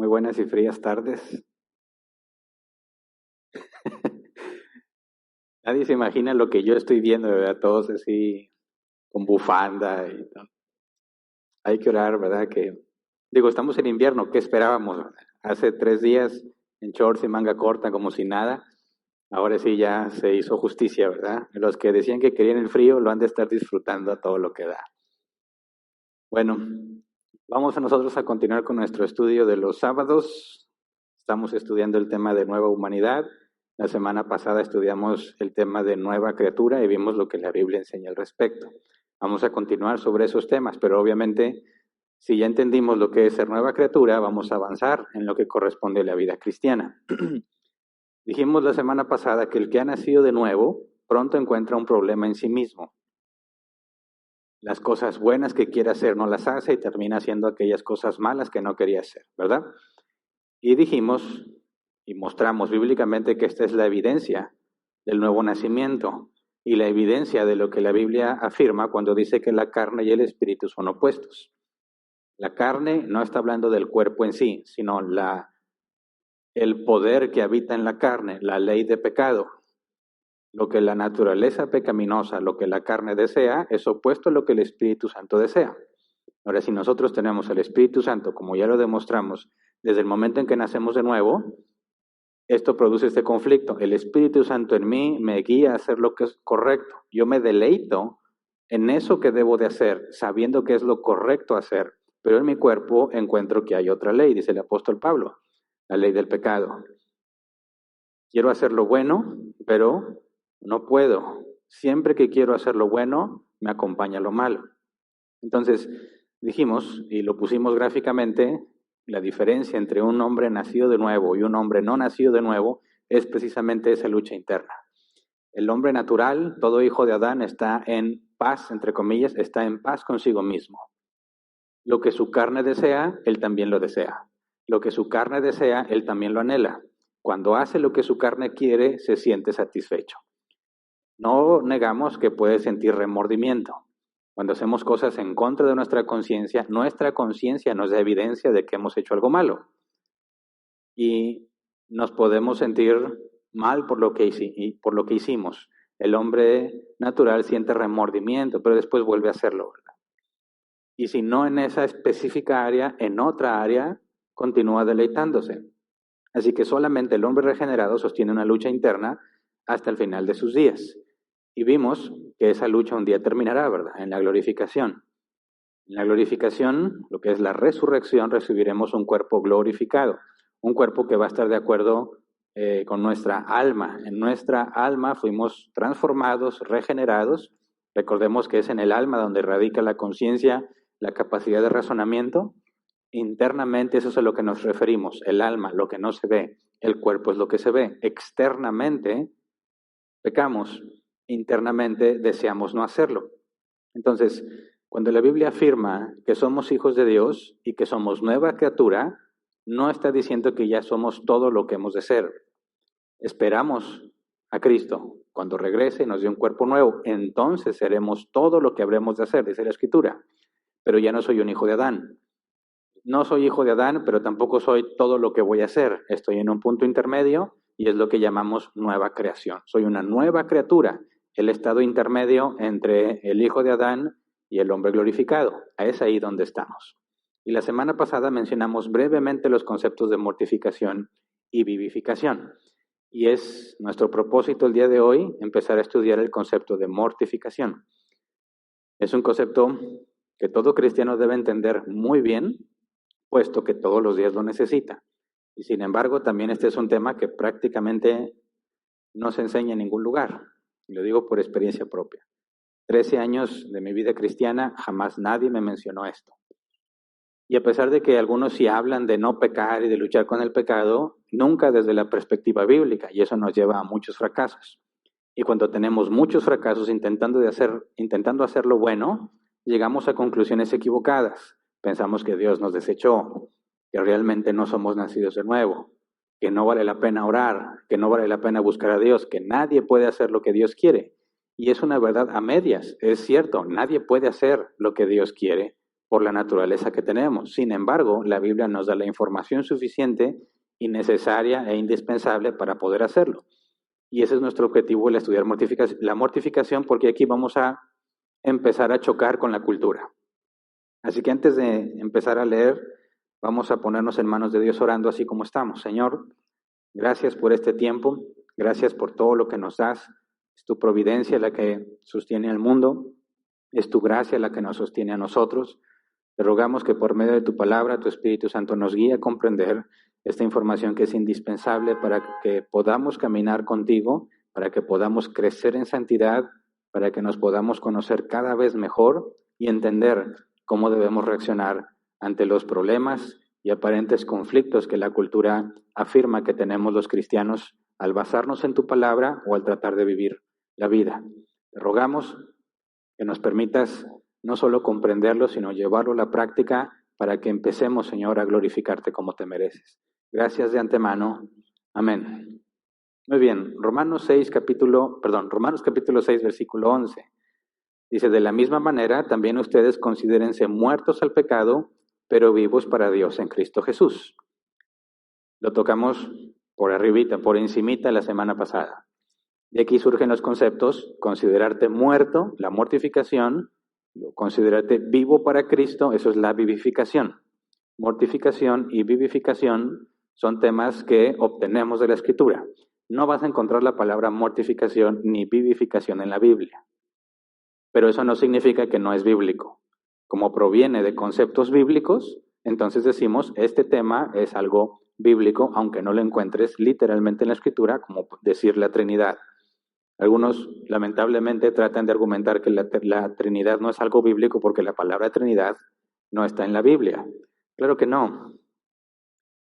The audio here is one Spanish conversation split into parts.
Muy buenas y frías tardes. Nadie se imagina lo que yo estoy viendo, ¿verdad? Todos así con bufanda y todo. Hay que orar, ¿verdad? Estamos en invierno, ¿qué esperábamos, verdad? Hace 3 días en shorts y manga corta, como si nada. Ahora sí ya se hizo justicia, ¿verdad? Los que decían que querían el frío lo han de estar disfrutando a todo lo que da. Bueno, vamos a nosotros a continuar con nuestro estudio de los sábados. Estamos estudiando el tema de nueva humanidad. La semana pasada estudiamos el tema de nueva criatura y vimos lo que la Biblia enseña al respecto. Vamos a continuar sobre esos temas, pero obviamente, si ya entendimos lo que es ser nueva criatura, vamos a avanzar en lo que corresponde a la vida cristiana. Dijimos la semana pasada que el que ha nacido de nuevo pronto encuentra un problema en sí mismo. Las cosas buenas que quiere hacer no las hace y termina haciendo aquellas cosas malas que no quería hacer, ¿verdad? Y dijimos y mostramos bíblicamente que esta es la evidencia del nuevo nacimiento y la evidencia de lo que la Biblia afirma cuando dice que la carne y el espíritu son opuestos. La carne no está hablando del cuerpo en sí, sino el poder que habita en la carne, la ley de pecado. Lo que la naturaleza pecaminosa, lo que la carne desea, es opuesto a lo que el Espíritu Santo desea. Ahora, si nosotros tenemos el Espíritu Santo, como ya lo demostramos, desde el momento en que nacemos de nuevo, esto produce este conflicto. El Espíritu Santo en mí me guía a hacer lo que es correcto. Yo me deleito en eso que debo de hacer, sabiendo que es lo correcto hacer. Pero en mi cuerpo encuentro que hay otra ley, dice el apóstol Pablo, la ley del pecado. Quiero hacer lo bueno, pero no puedo. Siempre que quiero hacer lo bueno, me acompaña lo malo. Entonces, dijimos, y lo pusimos gráficamente, la diferencia entre un hombre nacido de nuevo y un hombre no nacido de nuevo es precisamente esa lucha interna. El hombre natural, todo hijo de Adán, está en paz, entre comillas, está en paz consigo mismo. Lo que su carne desea, él también lo desea. Lo que su carne desea, él también lo anhela. Cuando hace lo que su carne quiere, se siente satisfecho. No negamos que puede sentir remordimiento. Cuando hacemos cosas en contra de nuestra conciencia nos da evidencia de que hemos hecho algo malo. Y nos podemos sentir mal por lo que hicimos. El hombre natural siente remordimiento, pero después vuelve a hacerlo, ¿verdad? Y si no en esa específica área, en otra área, continúa deleitándose. Así que solamente el hombre regenerado sostiene una lucha interna hasta el final de sus días. Y vimos que esa lucha un día terminará, ¿verdad? En la glorificación. En la glorificación, lo que es la resurrección, recibiremos un cuerpo glorificado, un cuerpo que va a estar de acuerdo con nuestra alma. En nuestra alma fuimos transformados, regenerados. Recordemos que es en el alma donde radica la conciencia, la capacidad de razonamiento. Internamente eso es a lo que nos referimos, el alma, lo que no se ve, el cuerpo es lo que se ve. Externamente pecamos, internamente deseamos no hacerlo. Entonces, cuando la Biblia afirma que somos hijos de Dios y que somos nueva criatura, no está diciendo que ya somos todo lo que hemos de ser. Esperamos a Cristo. Cuando regrese y nos dé un cuerpo nuevo, entonces seremos todo lo que habremos de hacer, dice la Escritura. Pero ya no soy un hijo de Adán. No soy hijo de Adán, pero tampoco soy todo lo que voy a hacer. Estoy en un punto intermedio y es lo que llamamos nueva creación. Soy una nueva criatura, el estado intermedio entre el hijo de Adán y el hombre glorificado. Es ahí donde estamos. Y la semana pasada mencionamos brevemente los conceptos de mortificación y vivificación. Y es nuestro propósito el día de hoy empezar a estudiar el concepto de mortificación. Es un concepto que todo cristiano debe entender muy bien, puesto que todos los días lo necesita. Y sin embargo, también este es un tema que prácticamente no se enseña en ningún lugar. Y lo digo por experiencia propia. 13 años de mi vida cristiana, jamás nadie me mencionó esto. Y a pesar de que algunos sí hablan de no pecar y de luchar con el pecado, nunca desde la perspectiva bíblica, y eso nos lleva a muchos fracasos. Y cuando tenemos muchos fracasos intentando hacer lo bueno, llegamos a conclusiones equivocadas. Pensamos que Dios nos desechó, que realmente no somos nacidos de nuevo, que no vale la pena orar, que no vale la pena buscar a Dios, que nadie puede hacer lo que Dios quiere. Y es una verdad a medias, es cierto, nadie puede hacer lo que Dios quiere, por la naturaleza que tenemos. Sin embargo, la Biblia nos da la información suficiente y necesaria e indispensable para poder hacerlo. Y ese es nuestro objetivo, el estudiar la mortificación, porque aquí vamos a empezar a chocar con la cultura. Así que antes de empezar a leer, vamos a ponernos en manos de Dios orando así como estamos. Señor, gracias por este tiempo, gracias por todo lo que nos das. Es tu providencia la que sostiene al mundo, es tu gracia la que nos sostiene a nosotros. Te rogamos que por medio de tu palabra, tu Espíritu Santo nos guíe a comprender esta información que es indispensable para que podamos caminar contigo, para que podamos crecer en santidad, para que nos podamos conocer cada vez mejor y entender cómo debemos reaccionar ante los problemas y aparentes conflictos que la cultura afirma que tenemos los cristianos al basarnos en tu palabra o al tratar de vivir la vida. Te rogamos que nos permitas no solo comprenderlo, sino llevarlo a la práctica para que empecemos, Señor, a glorificarte como te mereces. Gracias de antemano. Amén. Muy bien, Romanos capítulo 6, versículo 11. Dice, de la misma manera, también ustedes considérense muertos al pecado, pero vivos para Dios en Cristo Jesús. Lo tocamos por arribita, por encimita la semana pasada. De aquí surgen los conceptos, considerarte muerto, la mortificación, considerarte vivo para Cristo, eso es la vivificación. Mortificación y vivificación son temas que obtenemos de la Escritura. No vas a encontrar la palabra mortificación ni vivificación en la Biblia. Pero eso no significa que no es bíblico. Como proviene de conceptos bíblicos, entonces decimos, este tema es algo bíblico, aunque no lo encuentres literalmente en la Escritura, como decir la Trinidad. Algunos, lamentablemente, tratan de argumentar que la Trinidad no es algo bíblico porque la palabra Trinidad no está en la Biblia. Claro que no.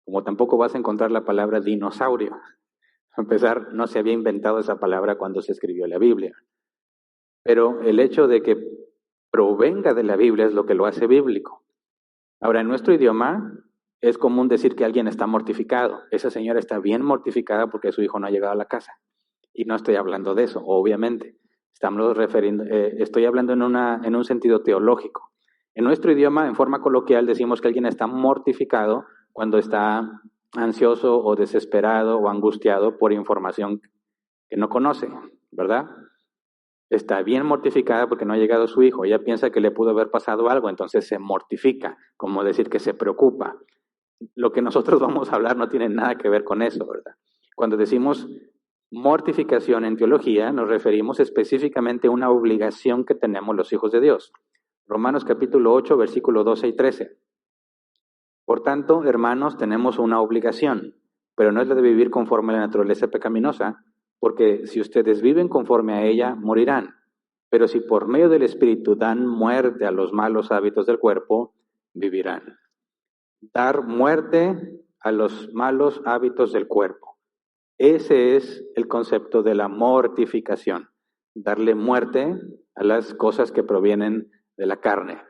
Como tampoco vas a encontrar la palabra dinosaurio. A empezar, no se había inventado esa palabra cuando se escribió la Biblia. Pero el hecho de que provenga de la Biblia es lo que lo hace bíblico. Ahora, en nuestro idioma es común decir que alguien está mortificado. Esa señora está bien mortificada porque su hijo no ha llegado a la casa. Y no estoy hablando de eso, obviamente. Estoy hablando en un sentido teológico. En nuestro idioma, en forma coloquial, decimos que alguien está mortificado cuando está ansioso o desesperado o angustiado por información que no conoce, ¿verdad? Está bien mortificada porque no ha llegado su hijo. Ella piensa que le pudo haber pasado algo, entonces se mortifica, como decir que se preocupa. Lo que nosotros vamos a hablar no tiene nada que ver con eso, ¿verdad? Cuando decimos mortificación en teología, nos referimos específicamente a una obligación que tenemos los hijos de Dios. Romanos capítulo 8, versículos 12 y 13. Por tanto, hermanos, tenemos una obligación, pero no es la de vivir conforme a la naturaleza pecaminosa, porque si ustedes viven conforme a ella, morirán. Pero si por medio del Espíritu dan muerte a los malos hábitos del cuerpo, vivirán. Dar muerte a los malos hábitos del cuerpo. Ese es el concepto de la mortificación. Darle muerte a las cosas que provienen de la carne.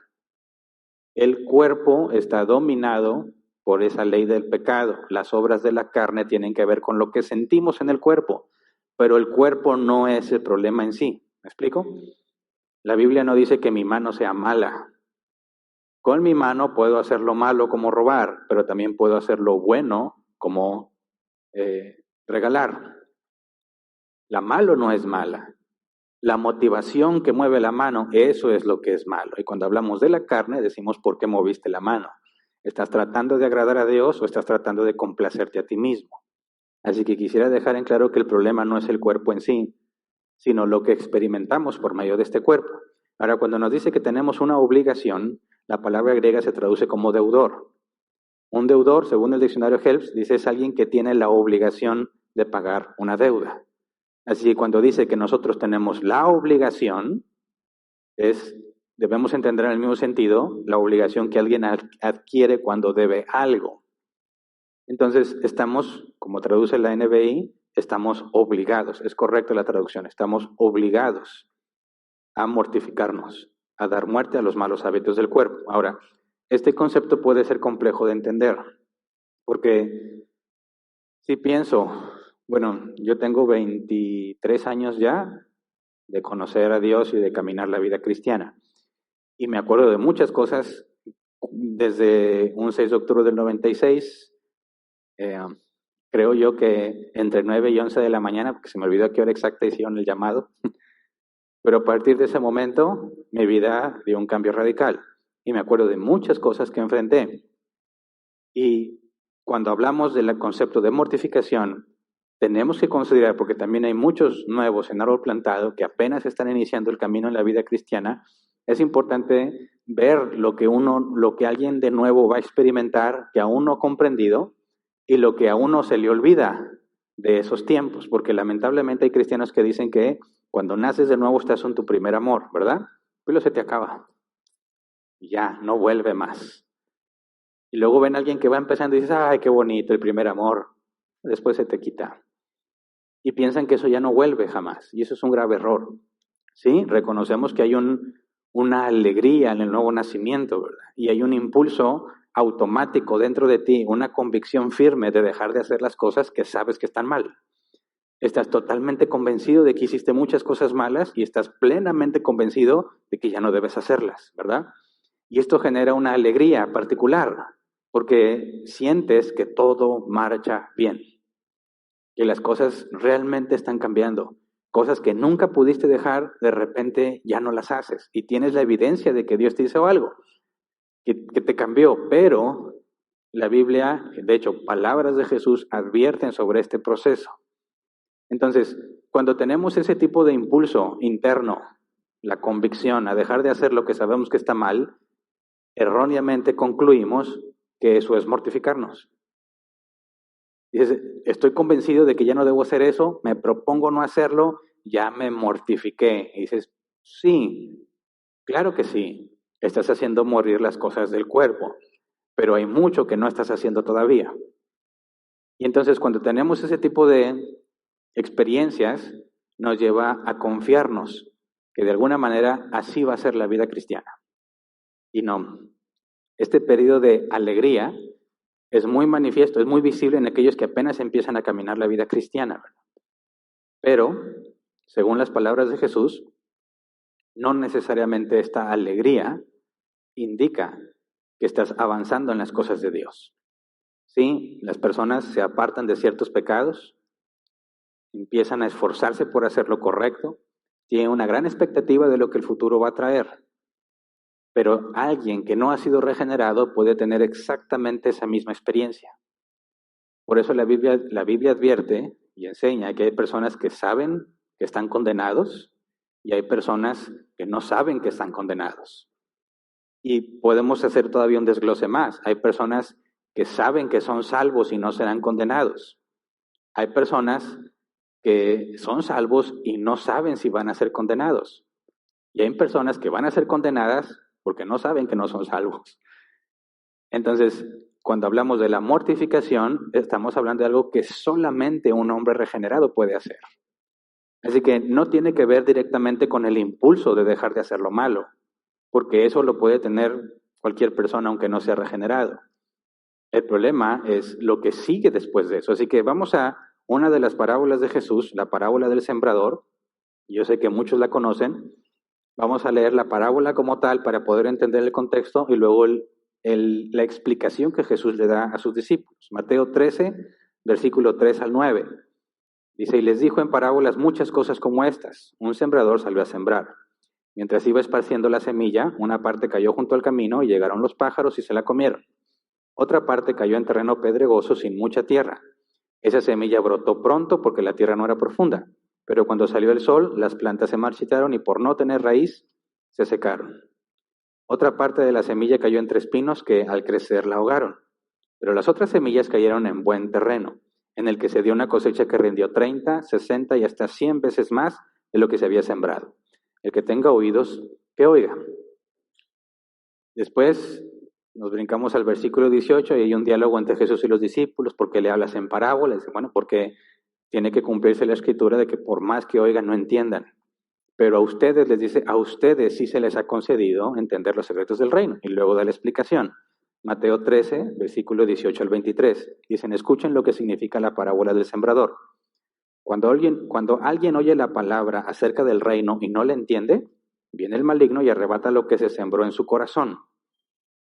El cuerpo está dominado por esa ley del pecado. Las obras de la carne tienen que ver con lo que sentimos en el cuerpo, pero el cuerpo no es el problema en sí. ¿Me explico? La Biblia no dice que mi mano sea mala. Con mi mano puedo hacer lo malo como robar, pero también puedo hacer lo bueno como regalar. La mano no es mala. La motivación que mueve la mano, eso es lo que es malo. Y cuando hablamos de la carne, decimos ¿por qué moviste la mano? ¿Estás tratando de agradar a Dios o estás tratando de complacerte a ti mismo? Así que quisiera dejar en claro que el problema no es el cuerpo en sí, sino lo que experimentamos por medio de este cuerpo. Ahora, cuando nos dice que tenemos una obligación, la palabra griega se traduce como deudor. Un deudor, según el diccionario Helps, dice es alguien que tiene la obligación de pagar una deuda. Así que cuando dice que nosotros tenemos la obligación, debemos entender en el mismo sentido la obligación que alguien adquiere cuando debe algo. Entonces estamos, como traduce la NBI, estamos obligados, es correcta la traducción, estamos obligados a mortificarnos, a dar muerte a los malos hábitos del cuerpo. Ahora, este concepto puede ser complejo de entender, porque si pienso, bueno, yo tengo 23 años ya de conocer a Dios y de caminar la vida cristiana, y me acuerdo de muchas cosas desde un 6 de octubre del 96, creo yo que entre 9 y 11 de la mañana, porque se me olvidó a qué hora exacta hicieron el llamado, pero a partir de ese momento mi vida dio un cambio radical y me acuerdo de muchas cosas que enfrenté. Y cuando hablamos del concepto de mortificación, tenemos que considerar, porque también hay muchos nuevos en árbol plantado que apenas están iniciando el camino en la vida cristiana, es importante ver lo que alguien de nuevo va a experimentar, que aún no ha comprendido, y lo que a uno se le olvida de esos tiempos, porque lamentablemente hay cristianos que dicen que cuando naces de nuevo estás en tu primer amor, ¿verdad? Pero se te acaba. Y ya, no vuelve más. Y luego ven a alguien que va empezando y dices, ay, qué bonito el primer amor. Después se te quita. Y piensan que eso ya no vuelve jamás. Y eso es un grave error. ¿Sí? Reconocemos que hay una alegría en el nuevo nacimiento, ¿verdad? Y hay un impulso automático dentro de ti, una convicción firme de dejar de hacer las cosas que sabes que están mal. Estás totalmente convencido de que hiciste muchas cosas malas y estás plenamente convencido de que ya no debes hacerlas, ¿verdad? Y esto genera una alegría particular, porque sientes que todo marcha bien, que las cosas realmente están cambiando. Cosas que nunca pudiste dejar, de repente ya no las haces. Y tienes la evidencia de que Dios te hizo algo, que te cambió. Pero la Biblia, de hecho, palabras de Jesús advierten sobre este proceso. Entonces, cuando tenemos ese tipo de impulso interno, la convicción a dejar de hacer lo que sabemos que está mal, erróneamente concluimos que eso es mortificarnos. Dices, estoy convencido de que ya no debo hacer eso, me propongo no hacerlo, ya me mortifiqué. Y dices, sí, claro que sí, estás haciendo morir las cosas del cuerpo, pero hay mucho que no estás haciendo todavía. Y entonces cuando tenemos ese tipo de experiencias, nos lleva a confiarnos que de alguna manera así va a ser la vida cristiana. Y no, este periodo de alegría es muy manifiesto, es muy visible en aquellos que apenas empiezan a caminar la vida cristiana, ¿verdad? Pero, según las palabras de Jesús, no necesariamente esta alegría indica que estás avanzando en las cosas de Dios. Sí, las personas se apartan de ciertos pecados, empiezan a esforzarse por hacer lo correcto, tienen una gran expectativa de lo que el futuro va a traer. Pero alguien que no ha sido regenerado puede tener exactamente esa misma experiencia. Por eso la Biblia advierte y enseña que hay personas que saben que están condenados y hay personas que no saben que están condenados. Y podemos hacer todavía un desglose más. Hay personas que saben que son salvos y no serán condenados. Hay personas que son salvos y no saben si van a ser condenados. Y hay personas que van a ser condenadas porque no saben que no son salvos. Entonces, cuando hablamos de la mortificación, estamos hablando de algo que solamente un hombre regenerado puede hacer. Así que no tiene que ver directamente con el impulso de dejar de hacer lo malo, porque eso lo puede tener cualquier persona aunque no sea regenerado. El problema es lo que sigue después de eso. Así que vamos a una de las parábolas de Jesús, la parábola del sembrador. Yo sé que muchos la conocen. Vamos a leer la parábola como tal para poder entender el contexto y luego la explicación que Jesús le da a sus discípulos. Mateo 13, versículo 3 al 9. Dice, y les dijo en parábolas muchas cosas como estas. Un sembrador salió a sembrar. Mientras iba esparciendo la semilla, una parte cayó junto al camino y llegaron los pájaros y se la comieron. Otra parte cayó en terreno pedregoso sin mucha tierra. Esa semilla brotó pronto porque la tierra no era profunda. Pero cuando salió el sol, las plantas se marchitaron y por no tener raíz, se secaron. Otra parte de la semilla cayó entre espinos que al crecer la ahogaron. Pero las otras semillas cayeron en buen terreno, en el que se dio una cosecha que rindió 30, 60 y hasta 100 veces más de lo que se había sembrado. El que tenga oídos, que oiga. Después nos brincamos al versículo 18 y hay un diálogo entre Jesús y los discípulos. ¿Por qué le hablas en parábolas? Bueno, porque tiene que cumplirse la escritura de que por más que oigan no entiendan. Pero a ustedes les dice, a ustedes sí se les ha concedido entender los secretos del reino. Y luego da la explicación. Mateo 13, versículo 18 al 23. Dicen, escuchen lo que significa la parábola del sembrador. Cuando alguien oye la palabra acerca del reino y no la entiende, viene el maligno y arrebata lo que se sembró en su corazón.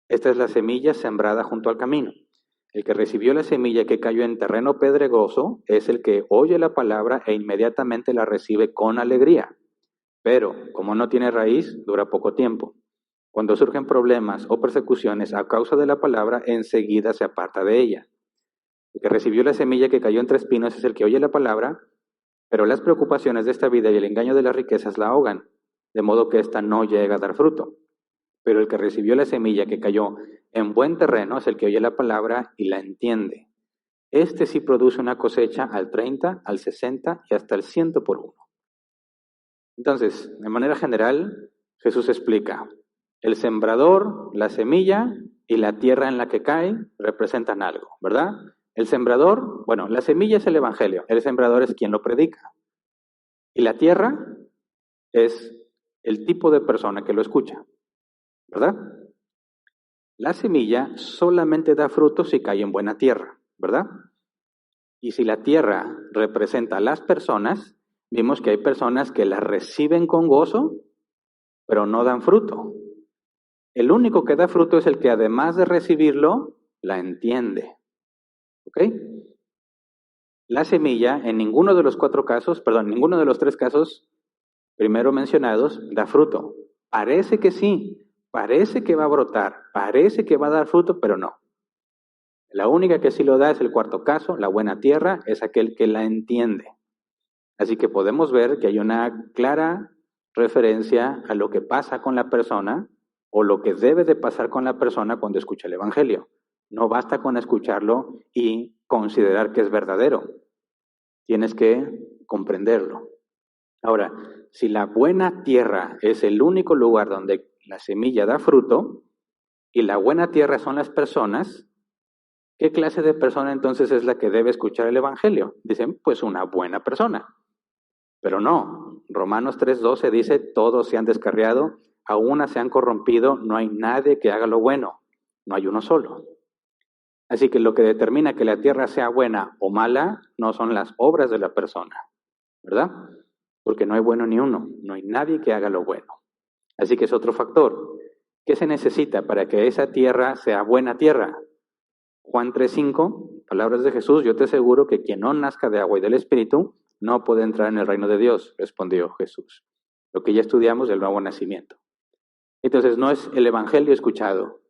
Esta es la semilla sembrada junto al camino. El que recibió la semilla que cayó en terreno pedregoso es el que oye la palabra e inmediatamente la recibe con alegría. Pero, como no tiene raíz, dura poco tiempo. Cuando surgen problemas o persecuciones a causa de la palabra, enseguida se aparta de ella. El que recibió la semilla que cayó entre espinos es el que oye la palabra, pero las preocupaciones de esta vida y el engaño de las riquezas la ahogan, de modo que ésta no llega a dar fruto. Pero el que recibió la semilla que cayó en buen terreno es el que oye la palabra y la entiende. Este sí produce una cosecha al 30, al 60 y hasta el 100 por uno. Entonces, de manera general, Jesús explica, el sembrador, la semilla y la tierra en la que cae representan algo, ¿verdad? El sembrador, bueno, la semilla es el evangelio, el sembrador es quien lo predica. Y la tierra es el tipo de persona que lo escucha, ¿verdad? La semilla solamente da fruto si cae en buena tierra, ¿verdad? Y si la tierra representa a las personas, vimos que hay personas que la reciben con gozo, pero no dan fruto. El único que da fruto es el que además de recibirlo, la entiende. ¿Ok? La semilla en ninguno de los ninguno de los tres casos primero mencionados da fruto. Parece que sí, parece que va a brotar, parece que va a dar fruto, pero no. La única que sí lo da es el cuarto caso, la buena tierra, es aquel que la entiende. Así que podemos ver que hay una clara referencia a lo que pasa con la persona o lo que debe de pasar con la persona cuando escucha el Evangelio. No basta con escucharlo y considerar que es verdadero. Tienes que comprenderlo. Ahora, si la buena tierra es el único lugar donde la semilla da fruto y la buena tierra son las personas, ¿qué clase de persona entonces es la que debe escuchar el Evangelio? Dicen, pues una buena persona. Pero no, Romanos 3:12 dice, todos se han descarriado, a una se han corrompido, no hay nadie que haga lo bueno, no hay uno solo. Así que lo que determina que la tierra sea buena o mala no son las obras de la persona, ¿verdad? Porque no hay bueno ni uno, no hay nadie que haga lo bueno. Así que es otro factor. ¿Qué se necesita para que esa tierra sea buena tierra? Juan 3:5, palabras de Jesús, yo te aseguro que quien no nazca de agua y del Espíritu no puede entrar en el reino de Dios, respondió Jesús. Lo que ya estudiamos del nuevo nacimiento. Entonces no es el Evangelio escuchado,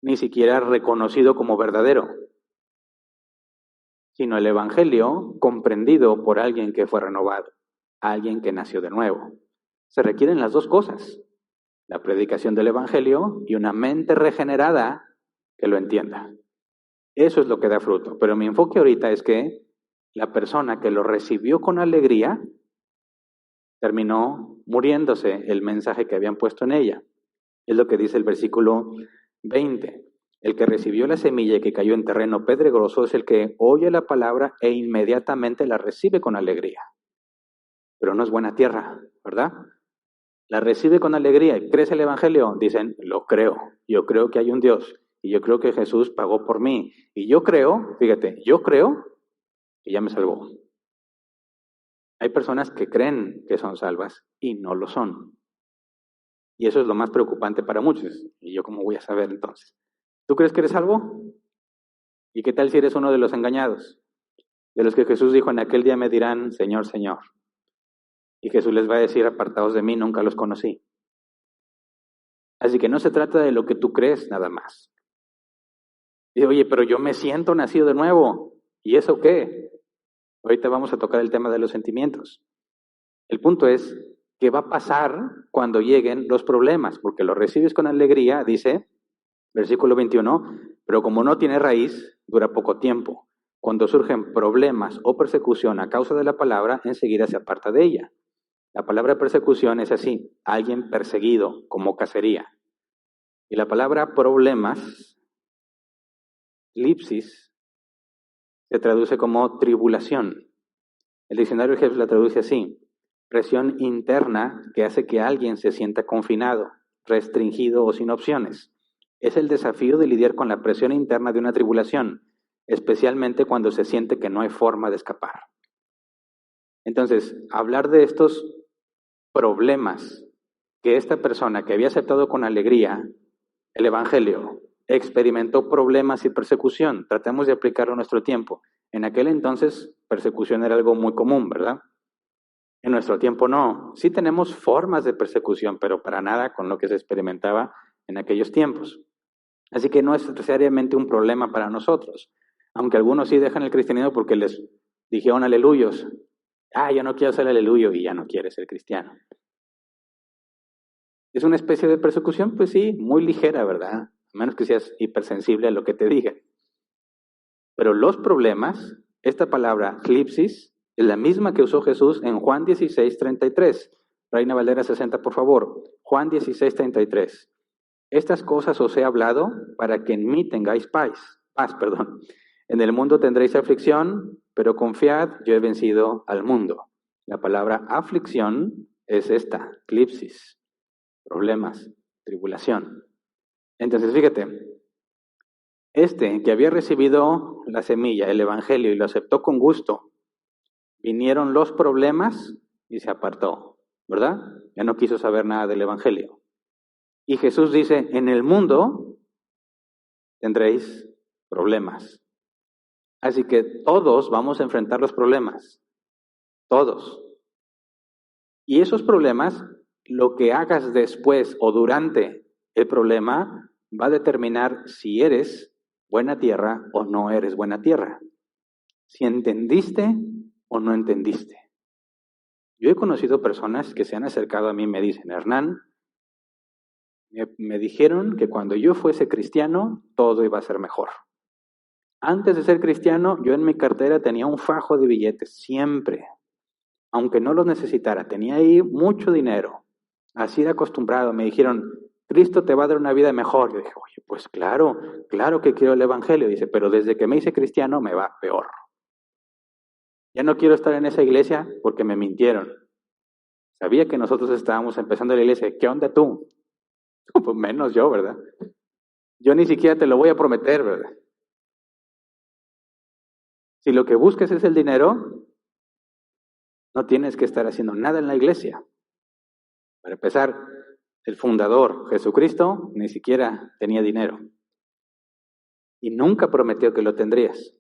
ni siquiera reconocido como verdadero, sino el Evangelio comprendido por alguien que fue renovado, alguien que nació de nuevo. Se requieren las dos cosas, la predicación del Evangelio y una mente regenerada que lo entienda. Eso es lo que da fruto. Pero mi enfoque ahorita es que la persona que lo recibió con alegría terminó muriéndose el mensaje que habían puesto en ella. Es lo que dice el versículo 20. El que recibió la semilla y que cayó en terreno pedregoso es el que oye la palabra e inmediatamente la recibe con alegría. Pero no es buena tierra, ¿verdad? La recibe con alegría. ¿Crees el Evangelio? Dicen, lo creo. Yo creo que hay un Dios. Y yo creo que Jesús pagó por mí. Y yo creo, fíjate, yo creo que ya me salvó. Hay personas que creen que son salvas y no lo son. Y eso es lo más preocupante para muchos. ¿Y yo cómo voy a saber entonces? ¿Tú crees que eres salvo? ¿Y qué tal si eres uno de los engañados? De los que Jesús dijo, en aquel día me dirán, Señor, Señor. Y Jesús les va a decir, apartaos de mí, nunca los conocí. Así que no se trata de lo que tú crees nada más. Y oye, pero yo me siento nacido de nuevo. ¿Y eso qué? Ahorita vamos a tocar el tema de los sentimientos. El punto es, ¿qué va a pasar cuando lleguen los problemas? Porque lo recibes con alegría, dice, versículo 21, pero como no tiene raíz, dura poco tiempo. Cuando surgen problemas o persecución a causa de la palabra, enseguida se aparta de ella. La palabra persecución es así, alguien perseguido, como cacería. Y la palabra problemas, lipsis, se traduce como tribulación. El diccionario Jesús la traduce así, presión interna que hace que alguien se sienta confinado, restringido o sin opciones. Es el desafío de lidiar con la presión interna de una tribulación, especialmente cuando se siente que no hay forma de escapar. Entonces, hablar de estos problemas que esta persona que había aceptado con alegría el Evangelio experimentó problemas y persecución. Tratemos de aplicarlo a nuestro tiempo. En aquel entonces, persecución era algo muy común, ¿verdad? En nuestro tiempo no. Sí tenemos formas de persecución, pero para nada con lo que se experimentaba en aquellos tiempos. Así que no es necesariamente un problema para nosotros. Aunque algunos sí dejan el cristianismo porque les dijeron aleluyos. Yo no quiero ser aleluyo, y ya no quiere ser cristiano. ¿Es una especie de persecución? Pues sí, muy ligera, ¿verdad? A menos que seas hipersensible a lo que te digan. Pero los problemas, esta palabra, clipsis, es la misma que usó Jesús en Juan 16:33. Reina Valera 60, por favor. Juan 16:33. Estas cosas os he hablado para que en mí tengáis paz. En el mundo tendréis aflicción, pero confiad, yo he vencido al mundo. La palabra aflicción es esta, clipsis, problemas, tribulación. Entonces, fíjate, que había recibido la semilla, el evangelio, y lo aceptó con gusto, vinieron los problemas y se apartó, ¿verdad? Ya no quiso saber nada del evangelio. Y Jesús dice, en el mundo tendréis problemas. Así que todos vamos a enfrentar los problemas, todos. Y esos problemas, lo que hagas después o durante el problema, va a determinar si eres buena tierra o no eres buena tierra. Si entendiste o no entendiste. Yo he conocido personas que se han acercado a mí y me dicen, Hernán, me dijeron que cuando yo fuese cristiano, todo iba a ser mejor. Antes de ser cristiano, yo en mi cartera tenía un fajo de billetes, siempre. Aunque no los necesitara, tenía ahí mucho dinero. Así era acostumbrado. Me dijeron, Cristo te va a dar una vida mejor. Yo dije, oye, pues claro que quiero el evangelio. Dice, pero desde que me hice cristiano me va peor. Ya no quiero estar en esa iglesia porque me mintieron. Sabía que nosotros estábamos empezando la iglesia. ¿Qué onda tú? Pues menos yo, ¿verdad? Yo ni siquiera te lo voy a prometer, ¿verdad? Si lo que buscas es el dinero, no tienes que estar haciendo nada en la iglesia. Para empezar, el fundador, Jesucristo, ni siquiera tenía dinero. Y nunca prometió que lo tendrías.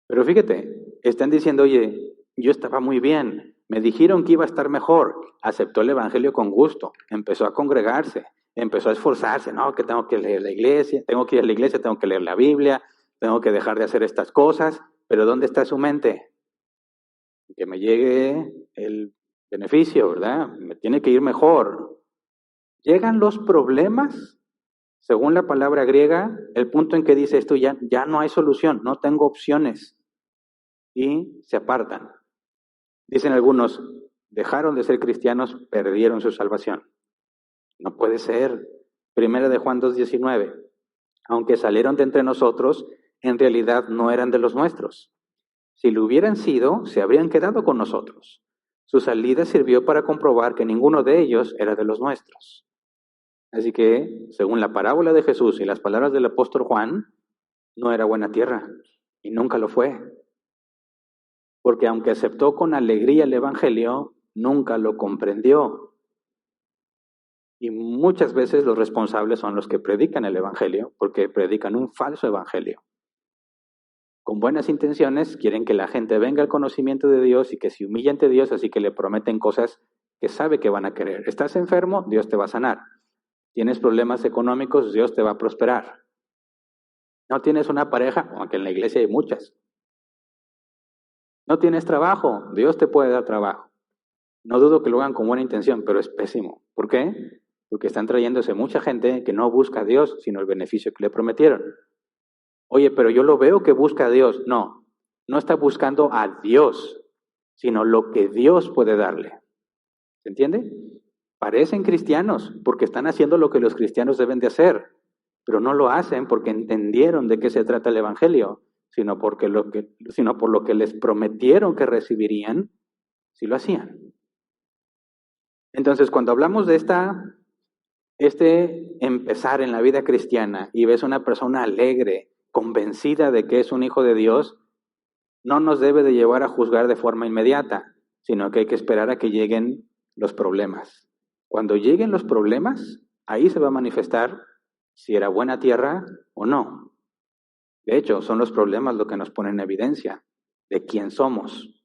Pero fíjate, están diciendo, oye, yo estaba muy bien, me dijeron que iba a estar mejor, aceptó el evangelio con gusto, empezó a congregarse, empezó a esforzarse, no, que tengo que leer la iglesia, tengo que ir a la iglesia, tengo que leer la Biblia, tengo que dejar de hacer estas cosas, pero ¿dónde está su mente? Que me llegue el beneficio, ¿verdad? Me tiene que ir mejor. Llegan los problemas, según la palabra griega, el punto en que dice esto ya no hay solución, no tengo opciones, y se apartan. Dicen algunos, dejaron de ser cristianos, perdieron su salvación. No puede ser. Primera de Juan 2:19. Aunque salieron de entre nosotros, en realidad no eran de los nuestros. Si lo hubieran sido, se habrían quedado con nosotros. Su salida sirvió para comprobar que ninguno de ellos era de los nuestros. Así que, según la parábola de Jesús y las palabras del apóstol Juan, no era buena tierra y nunca lo fue. Porque aunque aceptó con alegría el evangelio, nunca lo comprendió. Y muchas veces los responsables son los que predican el evangelio, porque predican un falso evangelio. Con buenas intenciones quieren que la gente venga al conocimiento de Dios y que se humille ante Dios, así que le prometen cosas que sabe que van a querer. ¿Estás enfermo? Dios te va a sanar. ¿Tienes problemas económicos? Dios te va a prosperar. ¿No tienes una pareja? Aunque en la iglesia hay muchas. ¿No tienes trabajo? Dios te puede dar trabajo. No dudo que lo hagan con buena intención, pero es pésimo. ¿Por qué? Porque están trayéndose mucha gente que no busca a Dios, sino el beneficio que le prometieron. Oye, pero yo lo veo que busca a Dios. No está buscando a Dios, sino lo que Dios puede darle. ¿Se entiende? Parecen cristianos porque están haciendo lo que los cristianos deben de hacer, pero no lo hacen porque entendieron de qué se trata el evangelio, sino por lo que les prometieron que recibirían si lo hacían. Entonces, cuando hablamos de empezar en la vida cristiana y ves una persona alegre, convencida de que es un hijo de Dios, no nos debe de llevar a juzgar de forma inmediata, sino que hay que esperar a que lleguen los problemas. Cuando lleguen los problemas, ahí se va a manifestar si era buena tierra o no. De hecho, son los problemas lo que nos ponen en evidencia de quién somos.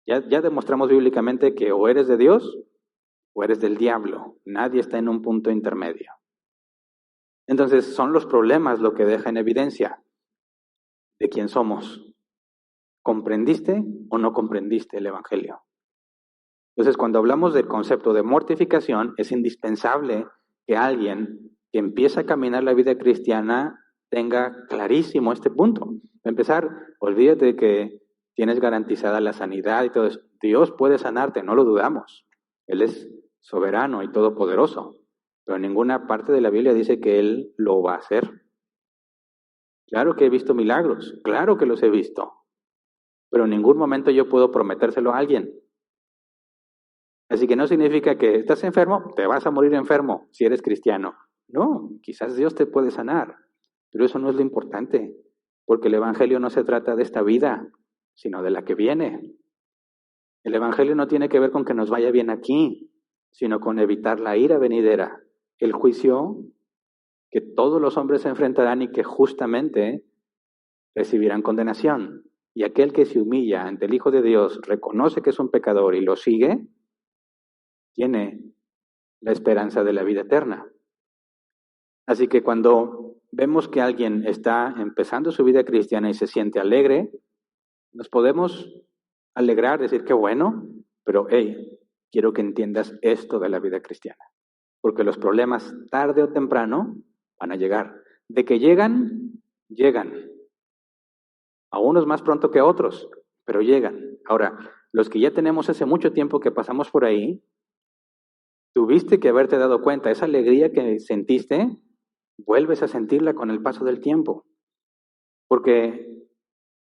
Ya demostramos bíblicamente que o eres de Dios o eres del diablo. Nadie está en un punto intermedio. Entonces, son los problemas lo que deja en evidencia de quién somos. ¿Comprendiste o no comprendiste el Evangelio? Entonces, cuando hablamos del concepto de mortificación, es indispensable que alguien que empieza a caminar la vida cristiana tenga clarísimo este punto. Para empezar, olvídate de que tienes garantizada la sanidad y todo eso. Dios puede sanarte, no lo dudamos. Él es soberano y todopoderoso. Pero en ninguna parte de la Biblia dice que Él lo va a hacer. Claro que he visto milagros, claro que los he visto. Pero en ningún momento yo puedo prometérselo a alguien. Así que no significa que estás enfermo, te vas a morir enfermo si eres cristiano. No, quizás Dios te puede sanar, pero eso no es lo importante, porque el Evangelio no se trata de esta vida, sino de la que viene. El Evangelio no tiene que ver con que nos vaya bien aquí, sino con evitar la ira venidera, el juicio que todos los hombres se enfrentarán y que justamente recibirán condenación. Y aquel que se humilla ante el Hijo de Dios, reconoce que es un pecador y lo sigue, tiene la esperanza de la vida eterna. Así que cuando vemos que alguien está empezando su vida cristiana y se siente alegre, nos podemos alegrar, decir que bueno, pero hey, quiero que entiendas esto de la vida cristiana. Porque los problemas tarde o temprano van a llegar. De que llegan, llegan. A unos más pronto que a otros, pero llegan. Ahora, los que ya tenemos hace mucho tiempo que pasamos por ahí, tuviste que haberte dado cuenta, esa alegría que sentiste, vuelves a sentirla con el paso del tiempo. Porque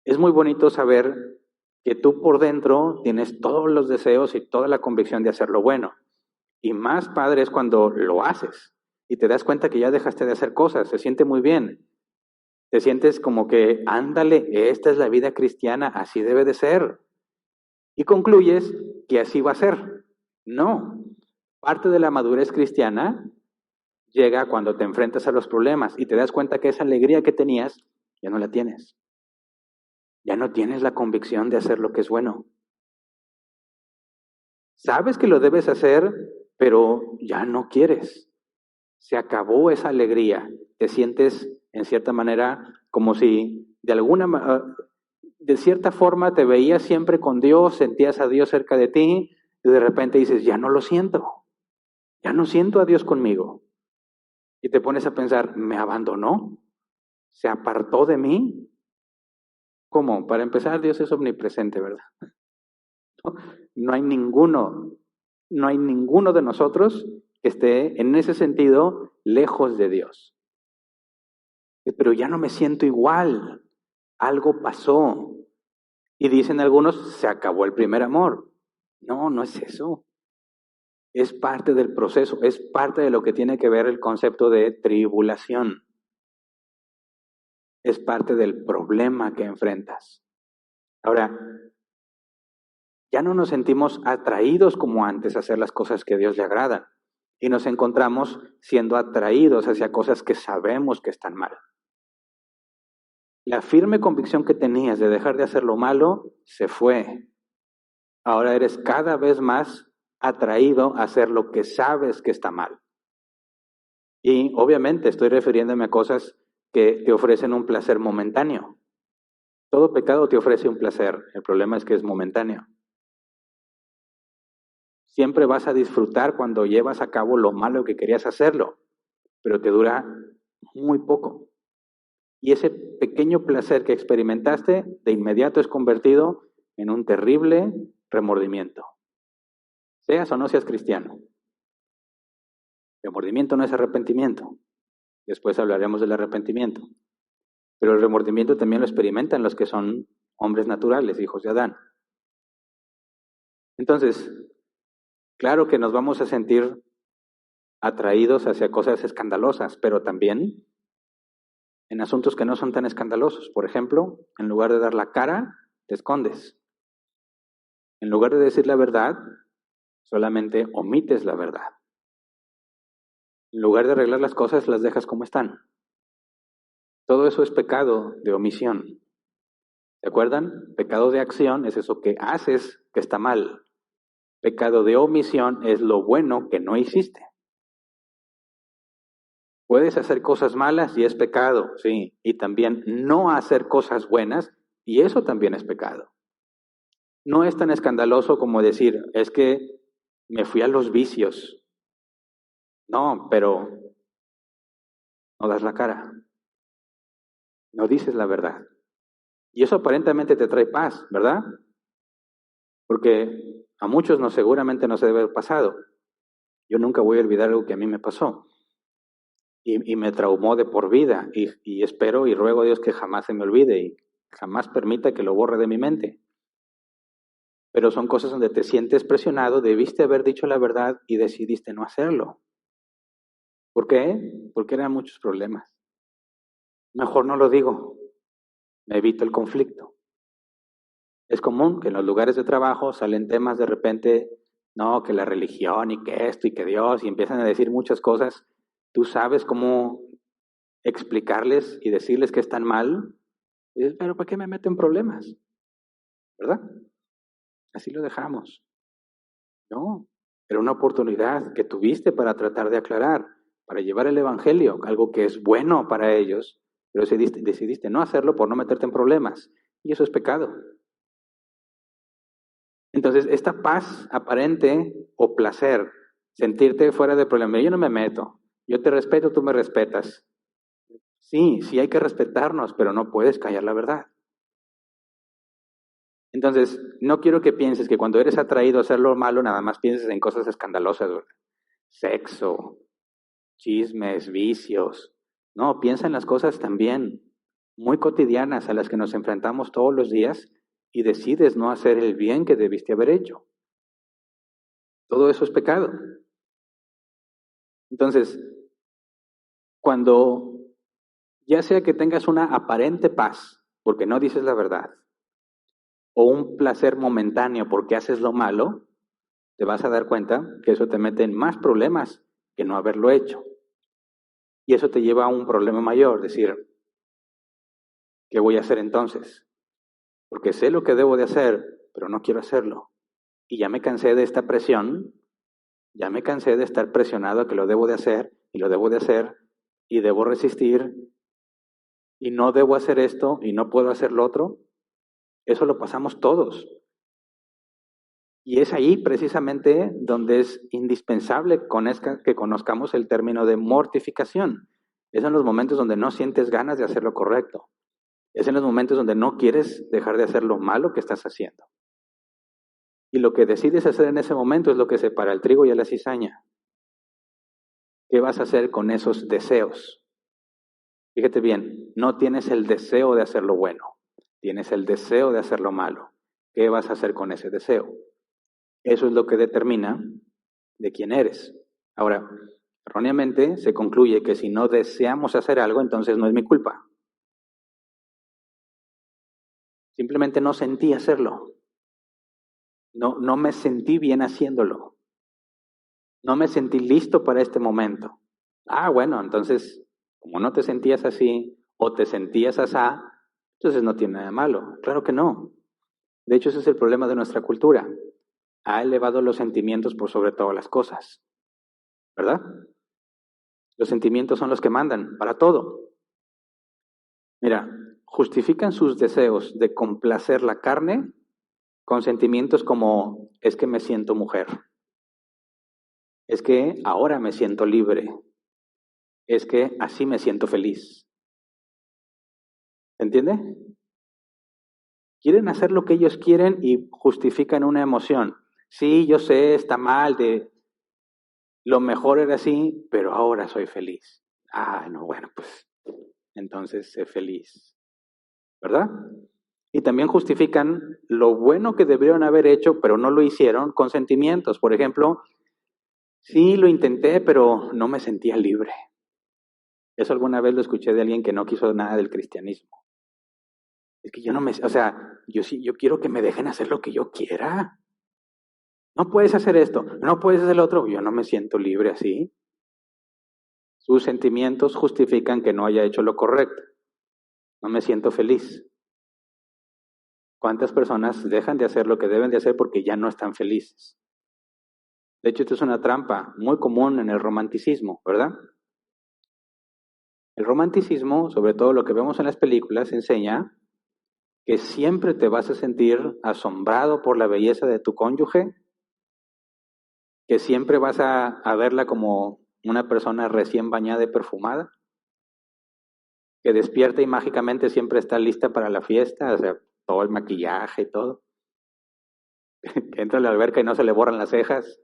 es muy bonito saber que tú por dentro tienes todos los deseos y toda la convicción de hacer lo bueno. Y más padre es cuando lo haces y te das cuenta que ya dejaste de hacer cosas, se siente muy bien. Te sientes como que, ándale, esta es la vida cristiana, así debe de ser. Y concluyes que así va a ser. No, parte de la madurez cristiana llega cuando te enfrentas a los problemas y te das cuenta que esa alegría que tenías ya no la tienes. Ya no tienes la convicción de hacer lo que es bueno. Sabes que lo debes hacer, pero ya no quieres. Se acabó esa alegría. Te sientes, en cierta manera, como si de cierta forma te veías siempre con Dios, sentías a Dios cerca de ti y de repente dices, ya no lo siento. Ya no siento a Dios conmigo. Y te pones a pensar, ¿me abandonó? ¿Se apartó de mí? ¿Cómo? Para empezar, Dios es omnipresente, ¿verdad? No hay ninguno de nosotros que esté en ese sentido lejos de Dios. Pero ya no me siento igual, algo pasó. Y dicen algunos, se acabó el primer amor. No, no es eso. Es parte del proceso, es parte de lo que tiene que ver el concepto de tribulación. Es parte del problema que enfrentas. Ahora, ya no nos sentimos atraídos como antes a hacer las cosas que a Dios le agradan. Y nos encontramos siendo atraídos hacia cosas que sabemos que están mal. La firme convicción que tenías de dejar de hacer lo malo se fue. Ahora eres cada vez más atraído a hacer lo que sabes que está mal. Y obviamente estoy refiriéndome a cosas que te ofrecen un placer momentáneo. Todo pecado te ofrece un placer, el problema es que es momentáneo. Siempre vas a disfrutar cuando llevas a cabo lo malo que querías hacerlo, pero te dura muy poco. Y ese pequeño placer que experimentaste de inmediato es convertido en un terrible remordimiento. Seas o no seas cristiano. Remordimiento no es arrepentimiento. Después hablaremos del arrepentimiento. Pero el remordimiento también lo experimentan los que son hombres naturales, hijos de Adán. Entonces, claro que nos vamos a sentir atraídos hacia cosas escandalosas, pero también en asuntos que no son tan escandalosos. Por ejemplo, en lugar de dar la cara, te escondes. En lugar de decir la verdad, solamente omites la verdad. En lugar de arreglar las cosas, las dejas como están. Todo eso es pecado de omisión. ¿Se acuerdan? Pecado de acción es eso que haces que está mal. Pecado de omisión es lo bueno que no hiciste. Puedes hacer cosas malas y es pecado, sí. Y también no hacer cosas buenas y eso también es pecado. No es tan escandaloso como decir, es que me fui a los vicios. No, pero no das la cara. No dices la verdad. Y eso aparentemente te trae paz, ¿verdad? Porque a muchos no, seguramente no se debe haber pasado. Yo nunca voy a olvidar algo que a mí me pasó. Y me traumó de por vida. Y espero y ruego a Dios que jamás se me olvide y jamás permita que lo borre de mi mente. Pero son cosas donde te sientes presionado, debiste haber dicho la verdad y decidiste no hacerlo. ¿Por qué? Porque eran muchos problemas. Mejor no lo digo, me evito el conflicto. Es común que en los lugares de trabajo salen temas de repente, no, que la religión y que esto y que Dios, y empiezan a decir muchas cosas. Tú sabes cómo explicarles y decirles que están mal. Y dices, pero ¿para qué me meto en problemas? ¿Verdad? Así lo dejamos. No, era una oportunidad que tuviste para tratar de aclarar, para llevar el evangelio, algo que es bueno para ellos, pero decidiste no hacerlo por no meterte en problemas. Y eso es pecado. Entonces, esta paz aparente o placer, sentirte fuera de problema, yo no me meto, yo te respeto, tú me respetas. Sí, sí hay que respetarnos, pero no puedes callar la verdad. Entonces, no quiero que pienses que cuando eres atraído a hacer lo malo, nada más pienses en cosas escandalosas, ¿verdad? Sexo, chismes, vicios. No, piensa en las cosas también muy cotidianas a las que nos enfrentamos todos los días y decides no hacer el bien que debiste haber hecho. Todo eso es pecado. Entonces, cuando ya sea que tengas una aparente paz porque no dices la verdad o un placer momentáneo porque haces lo malo, te vas a dar cuenta que eso te mete en más problemas que no haberlo hecho. Y eso te lleva a un problema mayor, decir, ¿qué voy a hacer entonces? Porque sé lo que debo de hacer, pero no quiero hacerlo. Y ya me cansé de esta presión, ya me cansé de estar presionado a que lo debo de hacer, y lo debo de hacer, y debo resistir, y no debo hacer esto, y no puedo hacer lo otro. Eso lo pasamos todos. Y es ahí precisamente donde es indispensable que conozcamos el término de mortificación. Es en los momentos donde no sientes ganas de hacer lo correcto. Es en los momentos donde no quieres dejar de hacer lo malo que estás haciendo. Y lo que decides hacer en ese momento es lo que separa el trigo y a la cizaña. ¿Qué vas a hacer con esos deseos? Fíjate bien, no tienes el deseo de hacer lo bueno, tienes el deseo de hacer lo malo. ¿Qué vas a hacer con ese deseo? Eso es lo que determina de quién eres. Ahora, erróneamente se concluye que si no deseamos hacer algo, entonces no es mi culpa. Simplemente no sentí hacerlo. No me sentí bien haciéndolo. No me sentí listo para este momento. Ah, bueno, entonces, como no te sentías así o te sentías asá, entonces no tiene nada de malo. Claro que no. De hecho, ese es el problema de nuestra cultura. Ha elevado los sentimientos por sobre todas las cosas. ¿Verdad? Los sentimientos son los que mandan para todo. Mira, justifican sus deseos de complacer la carne con sentimientos como es que me siento mujer, es que ahora me siento libre, es que así me siento feliz. ¿Entiende? Quieren hacer lo que ellos quieren y justifican una emoción. Sí, yo sé, está mal, lo mejor era así, pero ahora soy feliz. Ah, no, bueno, pues entonces sé feliz, ¿verdad? Y también justifican lo bueno que debieron haber hecho, pero no lo hicieron con sentimientos. Por ejemplo, sí, lo intenté, pero no me sentía libre. Eso alguna vez lo escuché de alguien que no quiso nada del cristianismo. Es que yo no me, o sea, yo quiero que me dejen hacer lo que yo quiera. No puedes hacer esto, no puedes hacer lo otro. Yo no me siento libre así. Sus sentimientos justifican que no haya hecho lo correcto. No me siento feliz. ¿Cuántas personas dejan de hacer lo que deben de hacer porque ya no están felices? De hecho, esto es una trampa muy común en el romanticismo, ¿verdad? El romanticismo, sobre todo lo que vemos en las películas, enseña que siempre te vas a sentir asombrado por la belleza de tu cónyuge, que siempre vas a verla como una persona recién bañada y perfumada, que despierta y mágicamente siempre está lista para la fiesta, o sea, todo el maquillaje y todo, que entra a la alberca y no se le borran las cejas.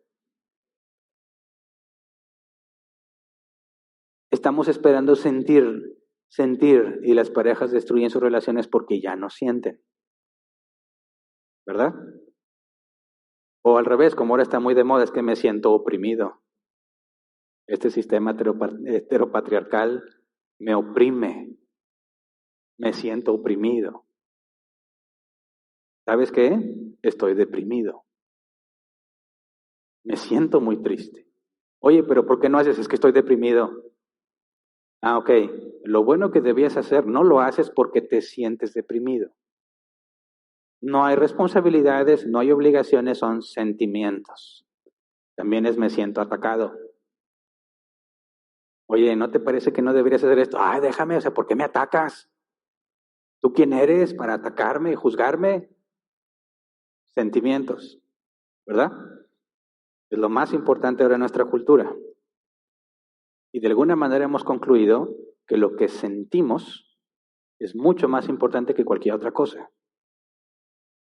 Estamos esperando sentir, y las parejas destruyen sus relaciones porque ya no sienten, ¿verdad? O al revés, como ahora está muy de moda, es que me siento oprimido. Este sistema heteropatriarcal me oprime, me siento oprimido. ¿Sabes qué? Estoy deprimido. Me siento muy triste. Oye, pero ¿por qué no haces? Es que estoy deprimido. Ah, ok. Lo bueno que debías hacer, no lo haces porque te sientes deprimido. No hay responsabilidades, no hay obligaciones, son sentimientos. También es me siento atacado. Oye, ¿no te parece que no deberías hacer esto? Ay, déjame, o sea, ¿por qué me atacas? ¿Tú quién eres para atacarme y juzgarme? Sentimientos, ¿verdad? Es lo más importante ahora en nuestra cultura. Y de alguna manera hemos concluido que lo que sentimos es mucho más importante que cualquier otra cosa.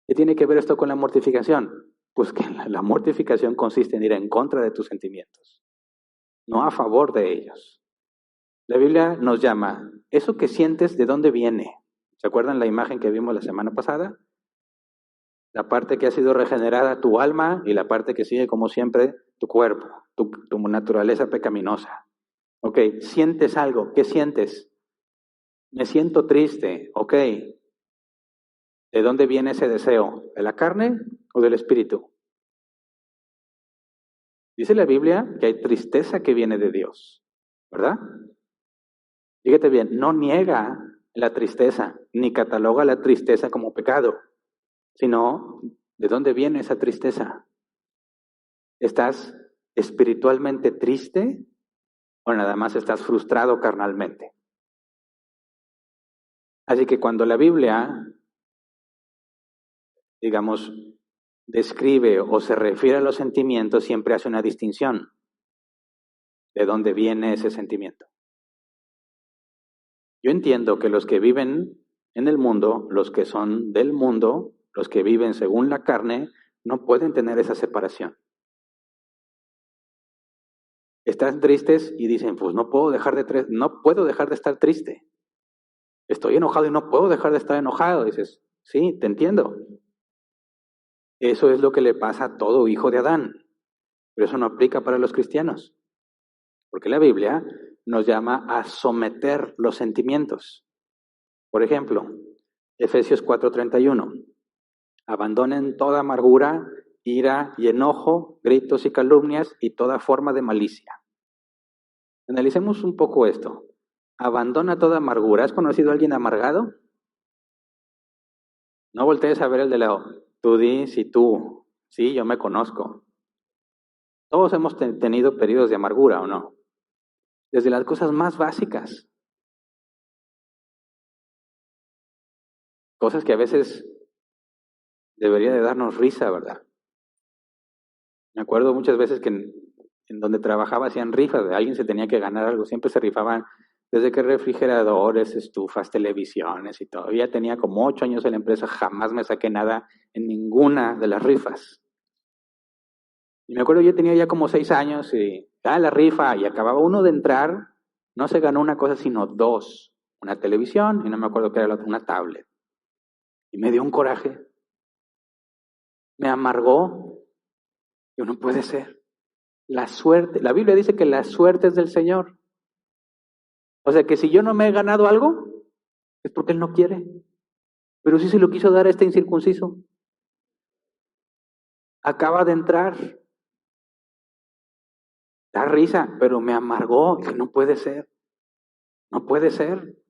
¿Qué tiene que ver esto con la mortificación? Pues que la mortificación consiste en ir en contra de tus sentimientos, no a favor de ellos. La Biblia nos llama, ¿eso que sientes de dónde viene? ¿Se acuerdan la imagen que vimos la semana pasada? La parte que ha sido regenerada, tu alma, y la parte que sigue, como siempre, tu cuerpo, tu naturaleza pecaminosa. Ok, sientes algo, ¿qué sientes? Me siento triste, ok. ¿De dónde viene ese deseo? ¿De la carne o del espíritu? Dice la Biblia que hay tristeza que viene de Dios, ¿verdad? Fíjate bien, no niega la tristeza, ni cataloga la tristeza como pecado, sino ¿de dónde viene esa tristeza? ¿Estás espiritualmente triste o nada más estás frustrado carnalmente? Así que cuando la Biblia, digamos, describe o se refiere a los sentimientos, siempre hace una distinción. ¿De dónde viene ese sentimiento? Yo entiendo que los que viven en el mundo, los que son del mundo, los que viven según la carne, no pueden tener esa separación. Están tristes y dicen, pues no puedo dejar de estar triste. Estoy enojado y no puedo dejar de estar enojado. Dices, sí, te entiendo. Eso es lo que le pasa a todo hijo de Adán. Pero eso no aplica para los cristianos. Porque la Biblia nos llama a someter los sentimientos. Por ejemplo, Efesios 4:31. Abandonen toda amargura, ira y enojo, gritos y calumnias y toda forma de malicia. Analicemos un poco esto. Abandona toda amargura. ¿Has conocido a alguien amargado? No voltees a ver el de lado. Tú di si tú. Sí, yo me conozco. Todos hemos tenido periodos de amargura, ¿o no? Desde las cosas más básicas. Cosas que a veces debería de darnos risa, ¿verdad? Me acuerdo muchas veces que en donde trabajaba hacían rifas, de alguien se tenía que ganar algo, siempre se rifaban desde que refrigeradores, estufas, televisiones y todo. Ya tenía como 8 años en la empresa, jamás me saqué nada en ninguna de las rifas. Y me acuerdo yo tenía ya como 6 años y la rifa y acababa uno de entrar, no se ganó una cosa sino 2, una televisión y no me acuerdo qué era la otra, una tablet. Y me dio un coraje, me amargó, yo no puede ser. La suerte, la Biblia dice que la suerte es del Señor. O sea que si yo no me he ganado algo, es porque Él no quiere. Pero sí se lo quiso dar a este incircunciso. Acaba de entrar. Da risa, pero me amargó. Dije, no puede ser, no puede ser.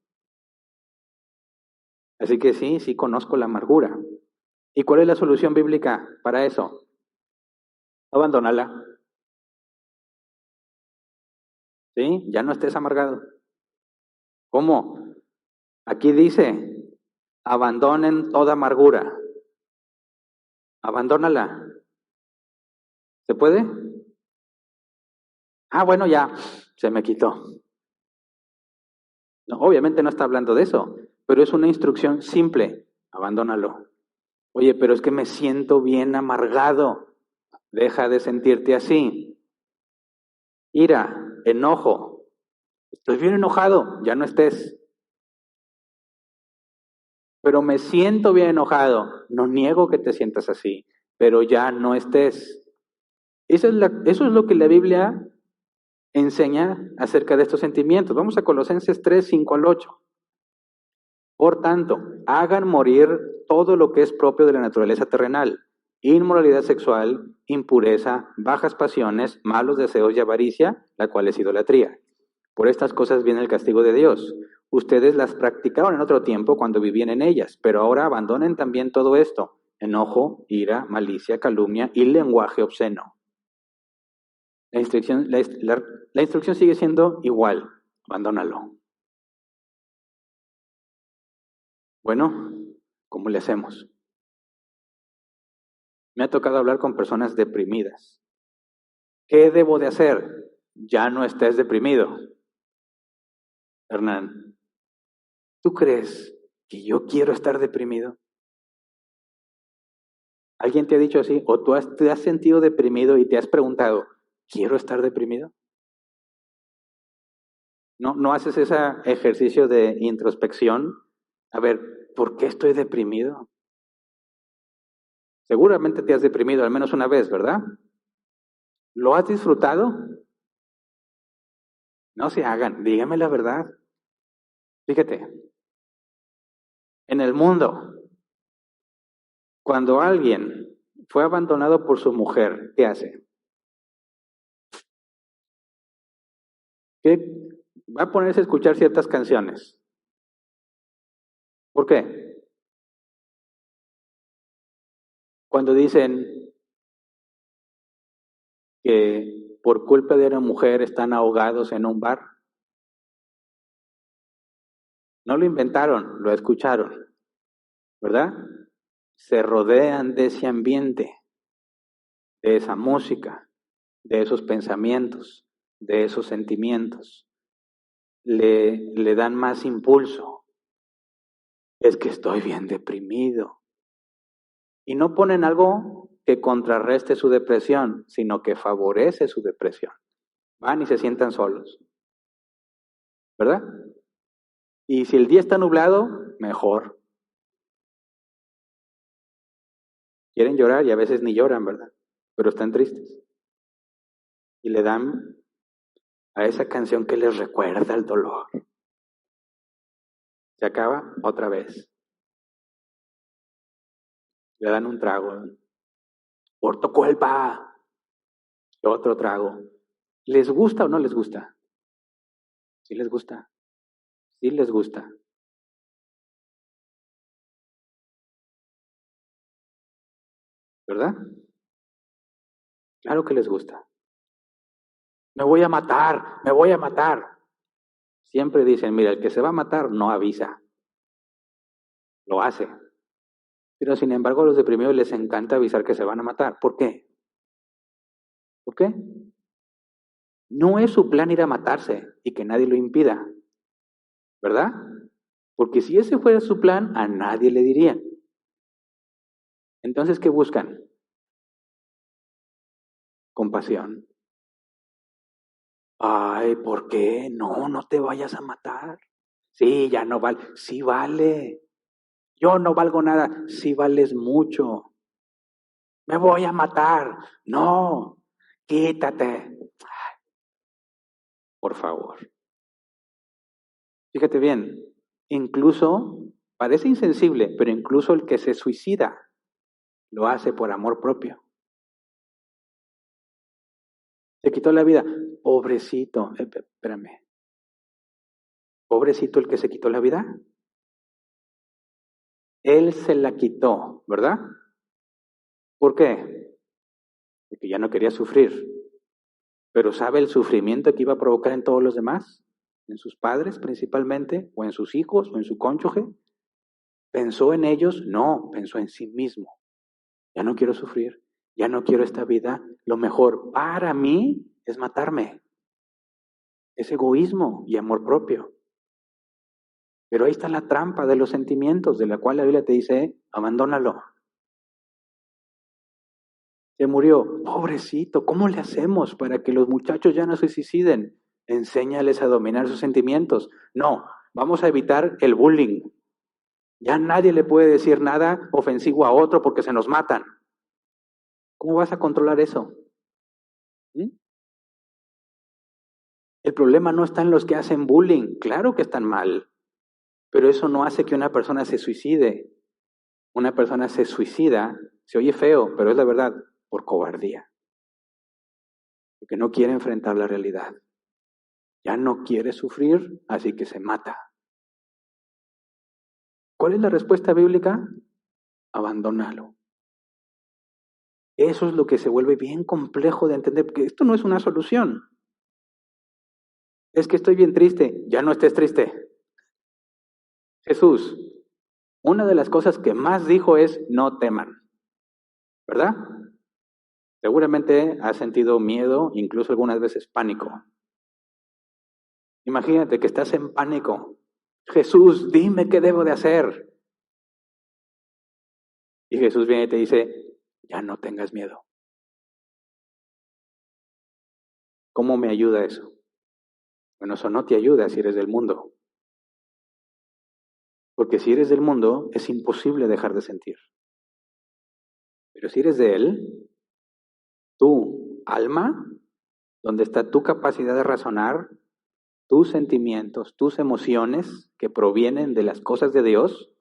Así que sí conozco la amargura. ¿Y cuál es la solución bíblica para eso? Abandónala, ¿sí? Ya no estés amargado. ¿Cómo? Aquí dice, abandonen toda amargura. Abandónala. ¿Se puede? Ah, bueno, ya, se me quitó. No, obviamente no está hablando de eso, pero es una instrucción simple. Abandónalo. Oye, pero es que me siento bien amargado. Deja de sentirte así. Ira, enojo. Estoy bien enojado, ya no estés. Pero me siento bien enojado. No niego que te sientas así, pero ya no estés. Eso es lo que la Biblia enseña acerca de estos sentimientos. Vamos a Colosenses 3, 5 al 8. Por tanto, hagan morir todo lo que es propio de la naturaleza terrenal: inmoralidad sexual, impureza, bajas pasiones, malos deseos y avaricia, la cual es idolatría. Por estas cosas viene el castigo de Dios. Ustedes las practicaron en otro tiempo cuando vivían en ellas, pero ahora abandonen también todo esto: enojo, ira, malicia, calumnia y lenguaje obsceno. La instrucción sigue siendo igual: abandónalo. Bueno, ¿cómo le hacemos? Me ha tocado hablar con personas deprimidas. ¿Qué debo de hacer? Ya no estés deprimido. Hernán, ¿tú crees que yo quiero estar deprimido? ¿Alguien te ha dicho así? ¿O tú te has sentido deprimido y te has preguntado, ¿quiero estar deprimido? ¿No haces ese ejercicio de introspección? A ver, ¿por qué estoy deprimido? Seguramente te has deprimido al menos una vez, ¿verdad? ¿Lo has disfrutado? No se hagan, dígame la verdad. Fíjate, en el mundo, cuando alguien fue abandonado por su mujer, ¿qué hace? ¿Qué? Va a ponerse a escuchar ciertas canciones. ¿Por qué? Cuando dicen que por culpa de una mujer están ahogados en un bar, no lo inventaron, lo escucharon, ¿verdad? Se rodean de ese ambiente, de esa música, de esos pensamientos, de esos sentimientos. Le dan más impulso. Es que estoy bien deprimido. Y no ponen algo que contrarreste su depresión, sino que favorece su depresión. Van y se sientan solos, ¿verdad? Y si el día está nublado, mejor. Quieren llorar y a veces ni lloran, ¿verdad? Pero están tristes. Y le dan a esa canción que les recuerda el dolor. Se acaba otra vez. Le dan un trago. Por tu culpa. Otro trago. ¿Les gusta o no les gusta? Sí les gusta. Sí les gusta. ¿Verdad? Claro que les gusta. Me voy a matar, me voy a matar. Siempre dicen, mira, el que se va a matar no avisa, lo hace. Pero sin embargo a los deprimidos les encanta avisar que se van a matar. ¿Por qué? ¿Por qué? No es su plan ir a matarse y que nadie lo impida, ¿verdad? Porque si ese fuera su plan, a nadie le dirían. Entonces, ¿qué buscan? Compasión. Ay, ¿por qué? No, no te vayas a matar. Sí, ya no vale. Sí vale. Yo no valgo nada. Sí vales mucho. Me voy a matar. No, quítate. Por favor. Fíjate bien, incluso, parece insensible, pero incluso el que se suicida lo hace por amor propio. Se quitó la vida. pobrecito, espérame, pobrecito el que se quitó la vida. Él se la quitó, ¿verdad? ¿Por qué? Porque ya no quería sufrir. Pero ¿sabe el sufrimiento que iba a provocar en todos los demás? En sus padres principalmente, o en sus hijos, o en su cónyuge. ¿Pensó en ellos? No, pensó en sí mismo. Ya no quiero sufrir, ya no quiero esta vida. Lo mejor para mí es matarme. Es egoísmo y amor propio. Pero ahí está la trampa de los sentimientos, de la cual la Biblia te dice, abandónalo. Se murió, pobrecito, ¿cómo le hacemos para que los muchachos ya no se suiciden? Enséñales a dominar sus sentimientos. No, vamos a evitar el bullying. Ya nadie le puede decir nada ofensivo a otro porque se nos matan. ¿Cómo vas a controlar eso? ¿Mm? El problema no está en los que hacen bullying, claro que están mal, pero eso no hace que una persona se suicide. Una persona se suicida, se oye feo, pero es la verdad, por cobardía. Porque no quiere enfrentar la realidad. Ya no quiere sufrir, así que se mata. ¿Cuál es la respuesta bíblica? Abandónalo. Eso es lo que se vuelve bien complejo de entender, porque esto no es una solución. Es que estoy bien triste, ya no estés triste. Jesús, una de las cosas que más dijo es no teman, ¿verdad? Seguramente has sentido miedo, incluso algunas veces pánico. Imagínate que estás en pánico. Jesús, dime qué debo de hacer. Y Jesús viene y te dice, ya no tengas miedo. ¿Cómo me ayuda eso? Bueno, eso no te ayuda si eres del mundo. Porque si eres del mundo, es imposible dejar de sentir. Pero si eres de Él, tu alma, donde está tu capacidad de razonar, tus sentimientos, tus emociones que provienen de las cosas de Dios,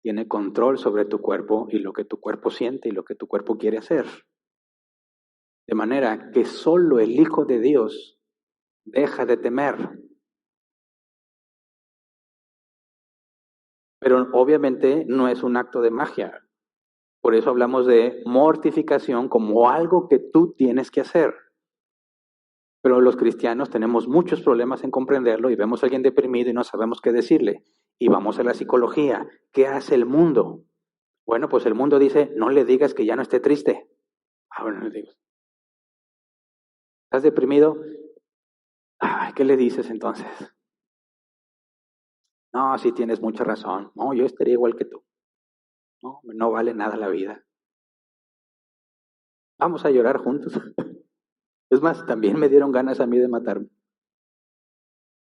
tiene control sobre tu cuerpo y lo que tu cuerpo siente y lo que tu cuerpo quiere hacer. De manera que solo el Hijo de Dios deja de temer. Pero obviamente no es un acto de magia. Por eso hablamos de mortificación como algo que tú tienes que hacer. Pero los cristianos tenemos muchos problemas en comprenderlo y vemos a alguien deprimido y no sabemos qué decirle. Y vamos a la psicología. ¿Qué hace el mundo? Bueno, pues el mundo dice, no le digas que ya no esté triste. Bueno, no le digo. ¿Estás deprimido? ¿Qué le dices entonces? No, sí tienes mucha razón. No, yo estaría igual que tú. No, no vale nada la vida. Vamos a llorar juntos. Es más, también me dieron ganas a mí de matarme.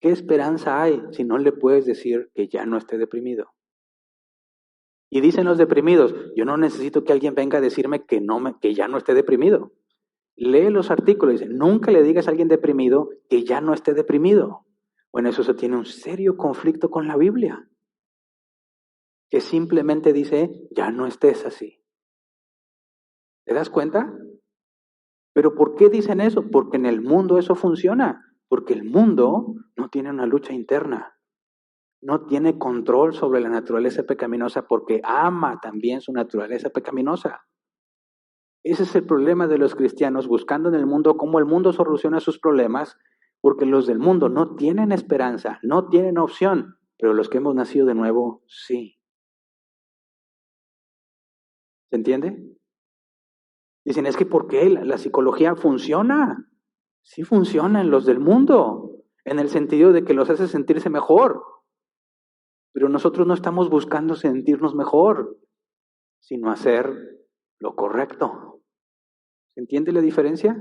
¿Qué esperanza hay si no le puedes decir que ya no esté deprimido? Y dicen los deprimidos, yo no necesito que alguien venga a decirme que ya no esté deprimido. Lee los artículos y dice, nunca le digas a alguien deprimido que ya no esté deprimido. Bueno, eso tiene un serio conflicto con la Biblia, que simplemente dice, ya no estés así. ¿Te das cuenta? ¿Pero por qué dicen eso? Porque en el mundo eso funciona. Porque el mundo no tiene una lucha interna. No tiene control sobre la naturaleza pecaminosa porque ama también su naturaleza pecaminosa. Ese es el problema de los cristianos buscando en el mundo cómo el mundo soluciona sus problemas, porque los del mundo no tienen esperanza, no tienen opción, pero los que hemos nacido de nuevo, sí. ¿Se entiende? Dicen, es que ¿por qué la psicología funciona? Sí funciona en los del mundo, en el sentido de que los hace sentirse mejor. Pero nosotros no estamos buscando sentirnos mejor, sino hacer lo correcto. ¿Se entiende la diferencia?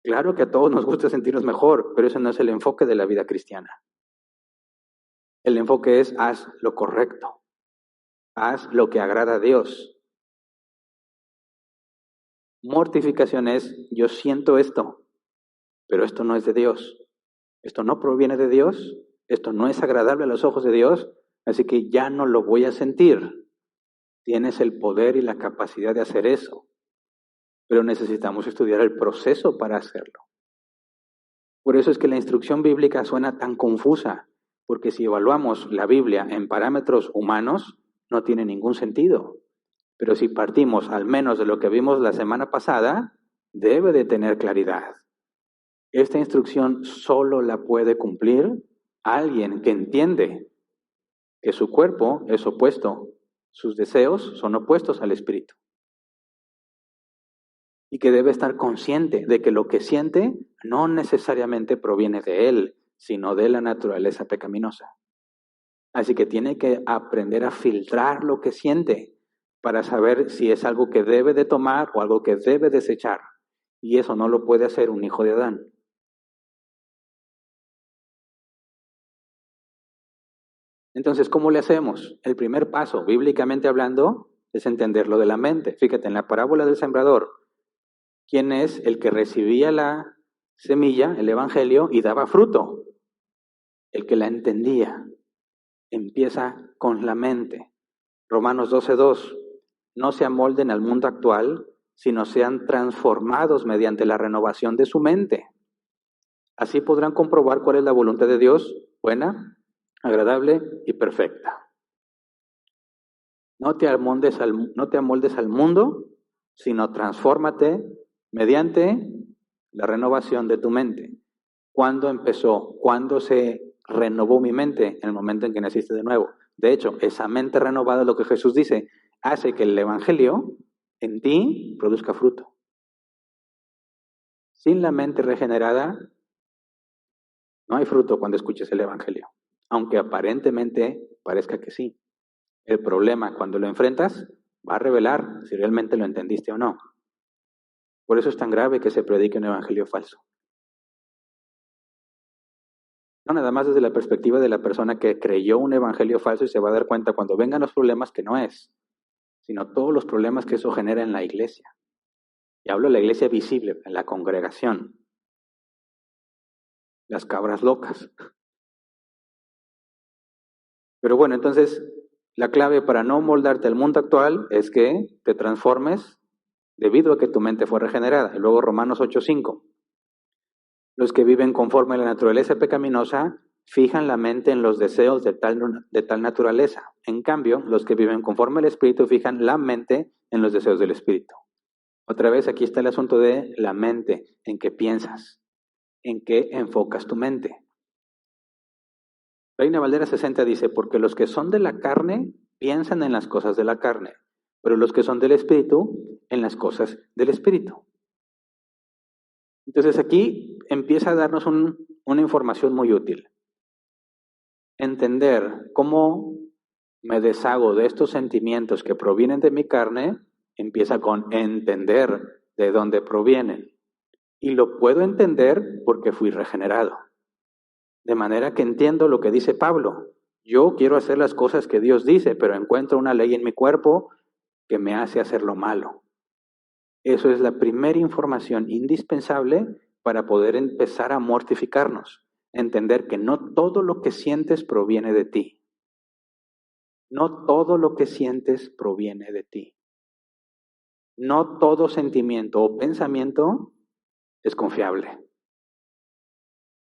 Claro que a todos nos gusta sentirnos mejor, pero ese no es el enfoque de la vida cristiana. El enfoque es haz lo correcto, haz lo que agrada a Dios. Mortificación es yo siento esto, pero esto no es de Dios. Esto no proviene de Dios, esto no es agradable a los ojos de Dios, así que ya no lo voy a sentir. Tienes el poder y la capacidad de hacer eso, pero necesitamos estudiar el proceso para hacerlo. Por eso es que la instrucción bíblica suena tan confusa, porque si evaluamos la Biblia en parámetros humanos, no tiene ningún sentido. Pero si partimos al menos de lo que vimos la semana pasada, debe de tener claridad. Esta instrucción solo la puede cumplir alguien que entiende que su cuerpo es opuesto, sus deseos son opuestos al espíritu. Y que debe estar consciente de que lo que siente no necesariamente proviene de él, sino de la naturaleza pecaminosa. Así que tiene que aprender a filtrar lo que siente para saber si es algo que debe de tomar o algo que debe desechar. Y eso no lo puede hacer un hijo de Adán. Entonces, ¿cómo le hacemos? El primer paso, bíblicamente hablando, es entender lo de la mente. Fíjate, en la parábola del sembrador, ¿quién es el que recibía la semilla, el evangelio, y daba fruto? El que la entendía. Empieza con la mente. Romanos 12:2, no se amolden al mundo actual, sino sean transformados mediante la renovación de su mente. Así podrán comprobar cuál es la voluntad de Dios, buena, agradable y perfecta. No te amoldes al mundo, sino transfórmate mediante la renovación de tu mente. ¿Cuándo empezó? ¿Cuándo se renovó mi mente? En el momento en que naciste de nuevo. De hecho, esa mente renovada, lo que Jesús dice, hace que el evangelio en ti produzca fruto. Sin la mente regenerada, no hay fruto cuando escuches el evangelio, aunque aparentemente parezca que sí. El problema, cuando lo enfrentas, va a revelar si realmente lo entendiste o no. Por eso es tan grave que se predique un evangelio falso. No nada más desde la perspectiva de la persona que creyó un evangelio falso y se va a dar cuenta cuando vengan los problemas que no es, sino todos los problemas que eso genera en la iglesia. Y hablo de la iglesia visible, en la congregación. Las cabras locas. Pero bueno, entonces, la clave para no moldarte al mundo actual es que te transformes debido a que tu mente fue regenerada. Y luego Romanos 8:5. Los que viven conforme a la naturaleza pecaminosa fijan la mente en los deseos de tal naturaleza. En cambio, los que viven conforme al Espíritu fijan la mente en los deseos del Espíritu. Otra vez, aquí está el asunto de la mente, en qué piensas, en qué enfocas tu mente. Reina Valera 60 dice, porque los que son de la carne piensan en las cosas de la carne, pero los que son del Espíritu, en las cosas del Espíritu. Entonces aquí empieza a darnos una información muy útil. Entender cómo me deshago de estos sentimientos que provienen de mi carne, empieza con entender de dónde provienen. Y lo puedo entender porque fui regenerado. De manera que entiendo lo que dice Pablo. Yo quiero hacer las cosas que Dios dice, pero encuentro una ley en mi cuerpo que me hace hacer lo malo. Eso es la primera información indispensable para poder empezar a mortificarnos. Entender que no todo lo que sientes proviene de ti. No todo lo que sientes proviene de ti. No todo sentimiento o pensamiento es confiable.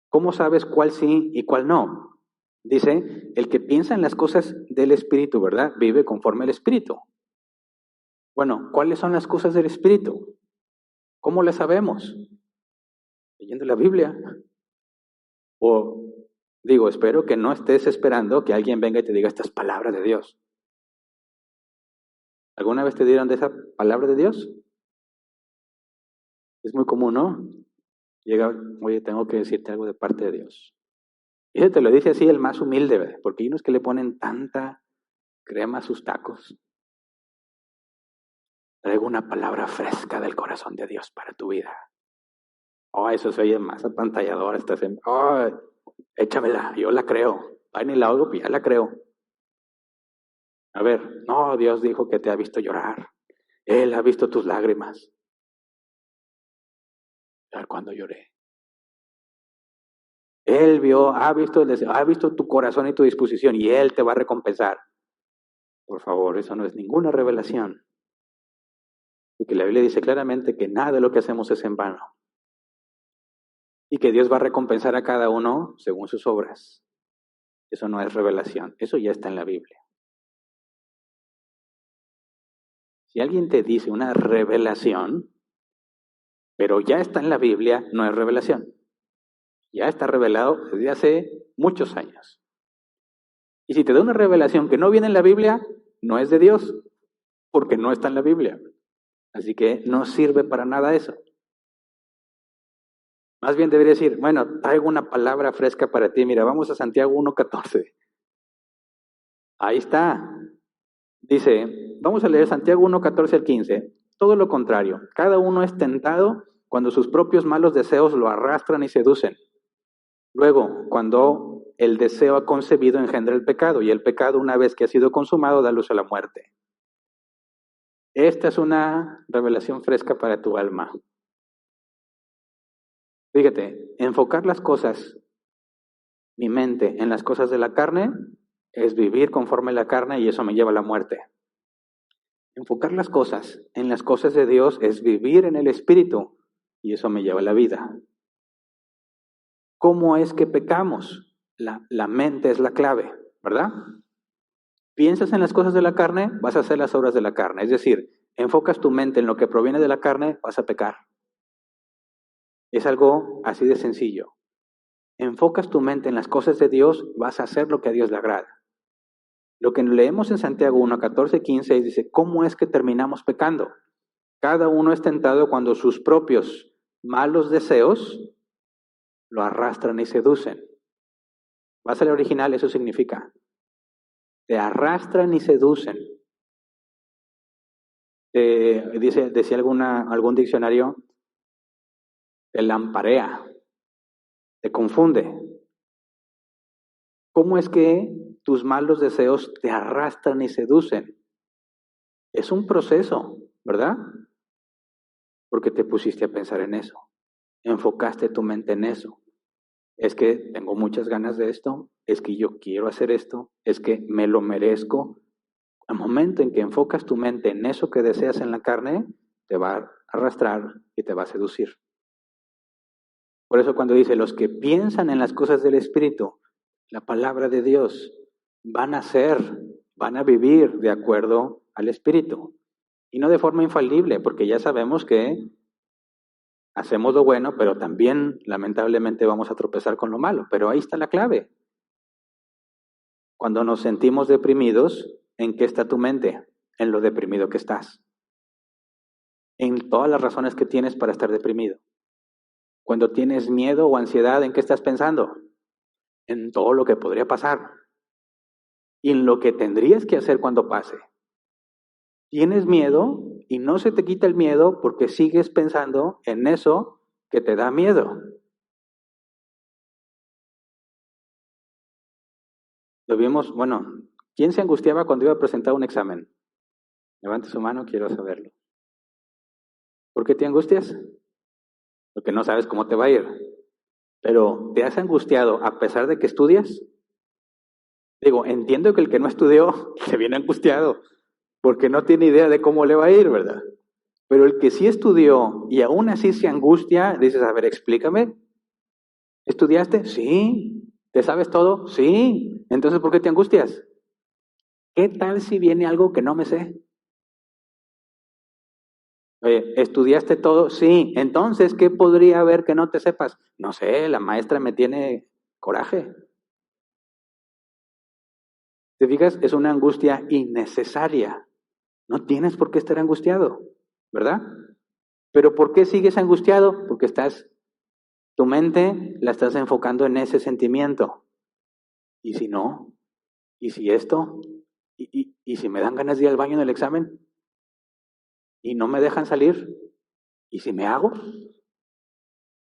¿Cómo sabes cuál sí y cuál no? Dice, el que piensa en las cosas del Espíritu, ¿verdad? Vive conforme al Espíritu. Bueno, ¿cuáles son las cosas del Espíritu? ¿Cómo las sabemos? Leyendo la Biblia. O digo, espero que no estés esperando que alguien venga y te diga estas palabras de Dios. ¿Alguna vez te dieron de esa palabra de Dios? Es muy común, ¿no? Llega, oye, tengo que decirte algo de parte de Dios. Y te lo dice así el más humilde, ¿verdad? Porque hay unos que le ponen tanta crema a sus tacos. Traigo una palabra fresca del corazón de Dios para tu vida. Oh, eso se oye más apantallador. Oh, échamela, yo la creo. Ay, ni la oigo, pues ya la creo. A ver, no, Dios dijo que te ha visto llorar. Él ha visto tus lágrimas. A ver, ¿cuándo lloré? Él ha visto tu corazón y tu disposición y Él te va a recompensar. Por favor, eso no es ninguna revelación. Porque la Biblia dice claramente que nada de lo que hacemos es en vano. y que Dios va a recompensar a cada uno según sus obras. Eso no es revelación, eso ya está en la Biblia. Si alguien te dice una revelación, pero ya está en la Biblia, no es revelación. Ya está revelado desde hace muchos años. Y si te da una revelación que no viene en la Biblia, no es de Dios, porque no está en la Biblia. Así que no sirve para nada eso. Más bien debería decir, bueno, traigo una palabra fresca para ti. Mira, vamos a Santiago 1:14. Ahí está. Dice, vamos a leer Santiago 1:14 al 15. Todo lo contrario, cada uno es tentado cuando sus propios malos deseos lo arrastran y seducen. Luego, cuando el deseo ha concebido, engendra el pecado, y el pecado, una vez que ha sido consumado, da luz a la muerte. Esta es una revelación fresca para tu alma. Fíjate, enfocar las cosas, mi mente, en las cosas de la carne, es vivir conforme a la carne y eso me lleva a la muerte. Enfocar las cosas en las cosas de Dios es vivir en el Espíritu y eso me lleva a la vida. ¿Cómo es que pecamos? La mente es la clave, ¿verdad? Piensas en las cosas de la carne, vas a hacer las obras de la carne. Es decir, enfocas tu mente en lo que proviene de la carne, vas a pecar. Es algo así de sencillo. Enfocas tu mente en las cosas de Dios, vas a hacer lo que a Dios le agrada. Lo que leemos en Santiago 1:14, 15 dice, ¿cómo es que terminamos pecando? Cada uno es tentado cuando sus propios malos deseos lo arrastran y seducen. Vas al original, eso significa, te arrastran y seducen. Decía algún diccionario, te lamparea, te confunde. ¿Cómo es que tus malos deseos te arrastran y seducen? Es un proceso, ¿verdad? Porque te pusiste a pensar en eso, enfocaste tu mente en eso. Es que tengo muchas ganas de esto, es que yo quiero hacer esto, es que me lo merezco. Al momento en que enfocas tu mente en eso que deseas en la carne, te va a arrastrar y te va a seducir. Por eso cuando dice, los que piensan en las cosas del Espíritu, la palabra de Dios, van a vivir de acuerdo al Espíritu. Y no de forma infalible, porque ya sabemos que hacemos lo bueno, pero también lamentablemente vamos a tropezar con lo malo. Pero ahí está la clave. Cuando nos sentimos deprimidos, ¿en qué está tu mente? En lo deprimido que estás. En todas las razones que tienes para estar deprimido. Cuando tienes miedo o ansiedad, ¿en qué estás pensando? En todo lo que podría pasar. Y en lo que tendrías que hacer cuando pase. Tienes miedo y no se te quita el miedo porque sigues pensando en eso que te da miedo. Lo vimos, bueno, ¿quién se angustiaba cuando iba a presentar un examen? Levante su mano, quiero saberlo. ¿Por qué te angustias? Porque no sabes cómo te va a ir. Pero ¿te has angustiado a pesar de que estudias? Digo, entiendo que el que no estudió se viene angustiado porque no tiene idea de cómo le va a ir, ¿verdad? Pero el que sí estudió y aún así se angustia, dices, a ver, explícame. ¿Estudiaste? Sí. ¿Te sabes todo? Sí. Entonces, ¿por qué te angustias? ¿Qué tal si viene algo que no me sé? Oye, ¿estudiaste todo? Sí. Entonces, ¿qué podría haber que no te sepas? No sé, la maestra me tiene coraje. ¿Te fijas? Es una angustia innecesaria. No tienes por qué estar angustiado, ¿verdad? Pero ¿por qué sigues angustiado? Porque tu mente la estás enfocando en ese sentimiento. ¿Y si no? ¿Y si esto? ¿Y si me dan ganas de ir al baño en el examen? ¿Y no me dejan salir? ¿Y si me hago?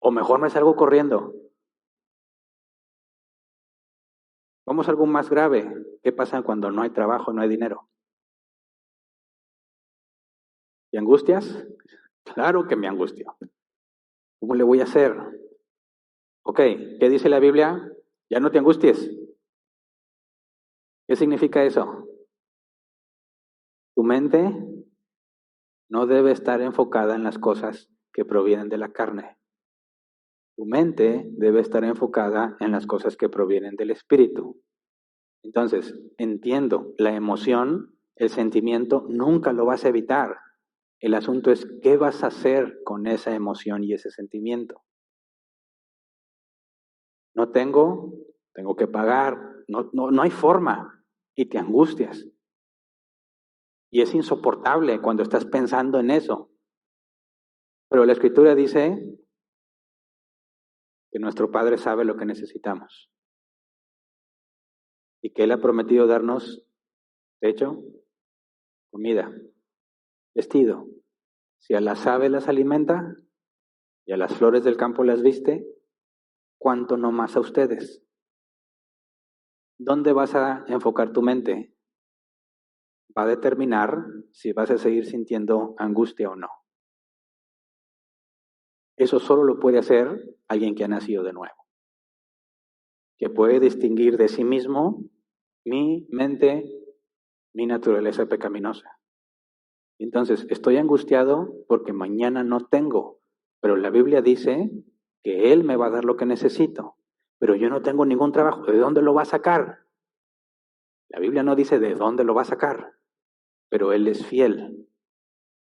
¿O mejor me salgo corriendo? Vamos a algo más grave. ¿Qué pasa cuando no hay trabajo, no hay dinero? ¿Te angustias? Claro que me angustio. ¿Cómo le voy a hacer? Ok, ¿qué dice la Biblia? Ya no te angusties. ¿Qué significa eso? Tu mente no debe estar enfocada en las cosas que provienen de la carne. Tu mente debe estar enfocada en las cosas que provienen del espíritu. Entonces, entiendo, la emoción, el sentimiento, nunca lo vas a evitar. El asunto es qué vas a hacer con esa emoción y ese sentimiento. No tengo que pagar, no hay forma y te angustias. Y es insoportable cuando estás pensando en eso. Pero la Escritura dice que nuestro Padre sabe lo que necesitamos y que Él ha prometido darnos techo, comida, vestido. Si a las aves las alimenta y a las flores del campo las viste, ¿cuánto no más a ustedes? ¿Dónde vas a enfocar tu mente? Va a determinar si vas a seguir sintiendo angustia o no. Eso solo lo puede hacer alguien que ha nacido de nuevo, que puede distinguir de sí mismo mi mente, mi naturaleza pecaminosa. Entonces, estoy angustiado porque mañana no tengo, pero la Biblia dice que Él me va a dar lo que necesito, pero yo no tengo ningún trabajo. ¿De dónde lo va a sacar? La Biblia no dice de dónde lo va a sacar, pero Él es fiel.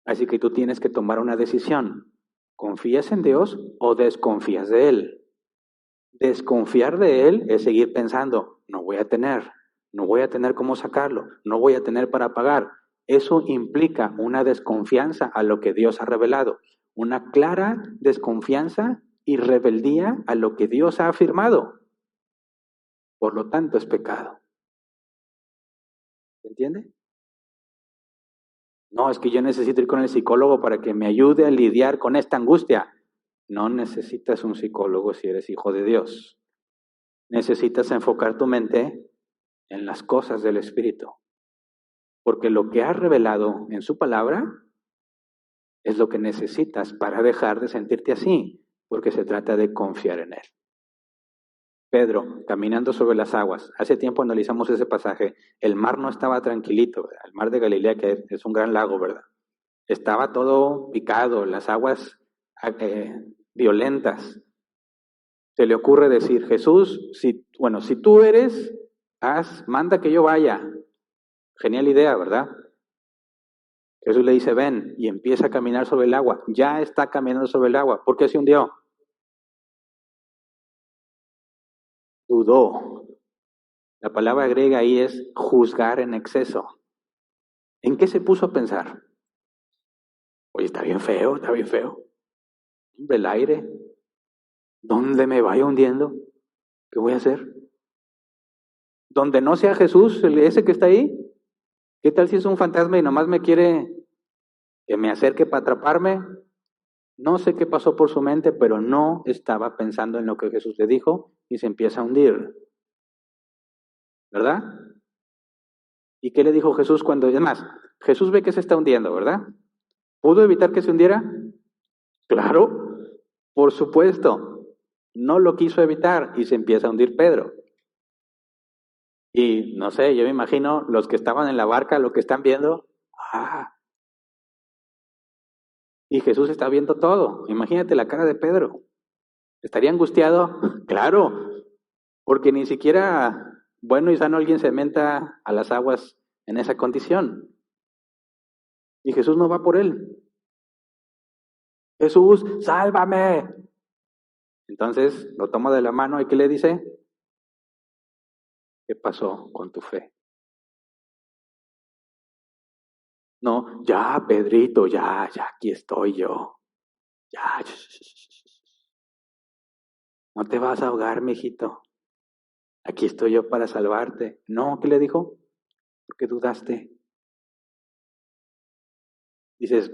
Así que tú tienes que tomar una decisión. ¿Confías en Dios o desconfías de Él? Desconfiar de Él es seguir pensando, no voy a tener cómo sacarlo, no voy a tener para pagar. Eso implica una desconfianza a lo que Dios ha revelado, una clara desconfianza y rebeldía a lo que Dios ha afirmado. Por lo tanto, es pecado. ¿Se entiende? No, es que yo necesito ir con el psicólogo para que me ayude a lidiar con esta angustia. No necesitas un psicólogo si eres hijo de Dios. Necesitas enfocar tu mente en las cosas del Espíritu. Porque lo que ha revelado en su palabra es lo que necesitas para dejar de sentirte así, porque se trata de confiar en Él. Pedro, caminando sobre las aguas. Hace tiempo analizamos ese pasaje. El mar no estaba tranquilito, ¿verdad? El mar de Galilea, que es un gran lago, ¿verdad? Estaba todo picado, las aguas violentas. Se le ocurre decir, Jesús, si tú eres, manda que yo vaya. Genial idea, ¿verdad? Jesús le dice, ven, y empieza a caminar sobre el agua. Ya está caminando sobre el agua. ¿Por qué se hundió? Dudó. La palabra griega ahí es juzgar en exceso. ¿En qué se puso a pensar? Oye, está bien feo, está bien feo. El aire. ¿Dónde me vaya hundiendo? ¿Qué voy a hacer? Donde no sea Jesús, ese que está ahí. ¿Qué tal si es un fantasma y nomás me quiere que me acerque para atraparme? No sé qué pasó por su mente, pero no estaba pensando en lo que Jesús le dijo y se empieza a hundir. ¿Verdad? ¿Y qué le dijo Jesús cuando... Es más, Jesús ve que se está hundiendo, ¿verdad? ¿Pudo evitar que se hundiera? Claro, por supuesto. No lo quiso evitar y se empieza a hundir Pedro. Y no sé, yo me imagino los que estaban en la barca, lo que están viendo, y Jesús está viendo todo. Imagínate la cara de Pedro. ¿Estaría angustiado? Claro, porque ni siquiera bueno y sano alguien se meta a las aguas en esa condición. Y Jesús no va por él. Jesús, sálvame. Entonces lo toma de la mano y ¿qué le dice? ¿Qué pasó con tu fe? No, ya, Pedrito, ya, aquí estoy yo. Ya, no te vas a ahogar, mijito. Aquí estoy yo para salvarte. No, ¿qué le dijo? ¿Por qué dudaste? Dices,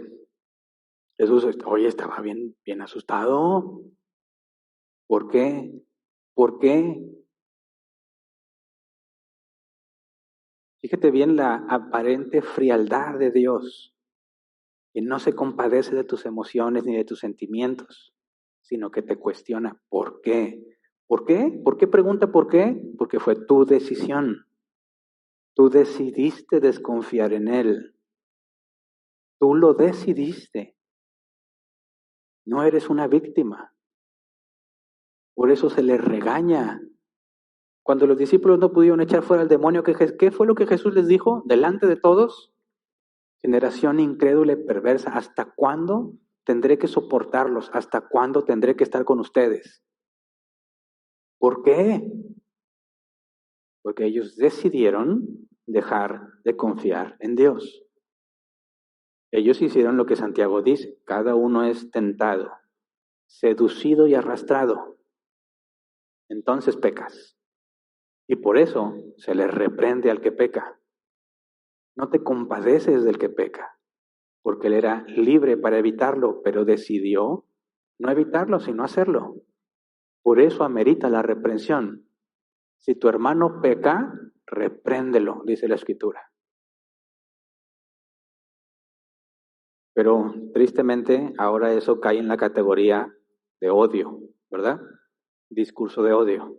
Jesús, oye, estaba bien asustado. ¿Por qué? ¿Por qué? Fíjate bien la aparente frialdad de Dios, que no se compadece de tus emociones ni de tus sentimientos, sino que te cuestiona, ¿por qué? ¿Por qué? ¿Por qué pregunta por qué? Porque fue tu decisión. Tú decidiste desconfiar en Él. Tú lo decidiste. No eres una víctima. Por eso se les regaña. Cuando los discípulos no pudieron echar fuera al demonio, ¿qué fue lo que Jesús les dijo delante de todos? Generación incrédula y perversa, ¿hasta cuándo tendré que soportarlos? ¿Hasta cuándo tendré que estar con ustedes? ¿Por qué? Porque ellos decidieron dejar de confiar en Dios. Ellos hicieron lo que Santiago dice, cada uno es tentado, seducido y arrastrado. Entonces pecas. Y por eso se le reprende al que peca. No te compadeces del que peca, porque él era libre para evitarlo, pero decidió no evitarlo, sino hacerlo. Por eso amerita la reprensión. Si tu hermano peca, repréndelo, dice la Escritura. Pero tristemente ahora eso cae en la categoría de odio, ¿verdad? Discurso de odio.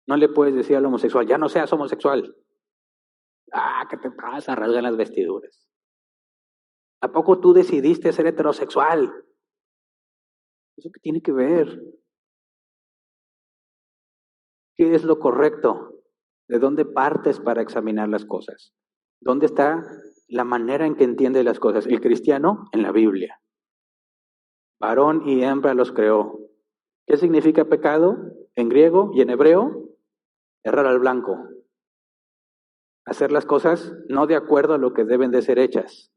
No le puedes decir al homosexual, ya no seas homosexual. Ah, ¿qué te pasa? Rasgan las vestiduras. ¿A poco tú decidiste ser heterosexual? ¿Eso qué tiene que ver? ¿Qué es lo correcto? ¿De dónde partes para examinar las cosas? ¿Dónde está la manera en que entiende las cosas? El cristiano en la Biblia. Varón y hembra los creó. ¿Qué significa pecado? En griego y en hebreo, errar al blanco. Hacer las cosas no de acuerdo a lo que deben de ser hechas.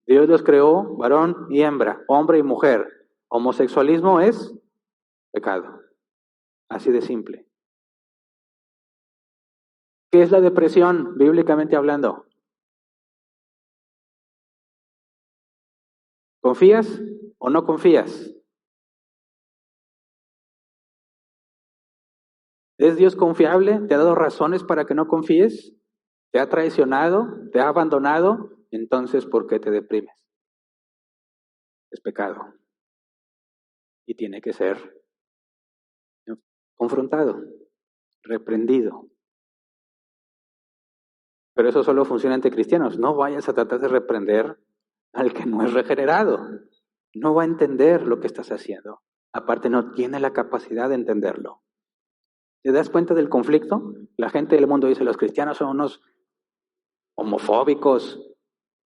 Dios los creó varón y hembra, hombre y mujer. Homosexualismo es pecado. Así de simple. ¿Qué es la depresión, bíblicamente hablando? ¿Confías o no confías? ¿Es Dios confiable? ¿Te ha dado razones para que no confíes? ¿Te ha traicionado? ¿Te ha abandonado? Entonces, ¿por qué te deprimes? Es pecado. Y tiene que ser confrontado, reprendido. Pero eso solo funciona entre cristianos. No vayas a tratar de reprender al que no es regenerado. No va a entender lo que estás haciendo. Aparte, no tiene la capacidad de entenderlo. ¿Te das cuenta del conflicto? La gente del mundo dice, los cristianos son unos homofóbicos,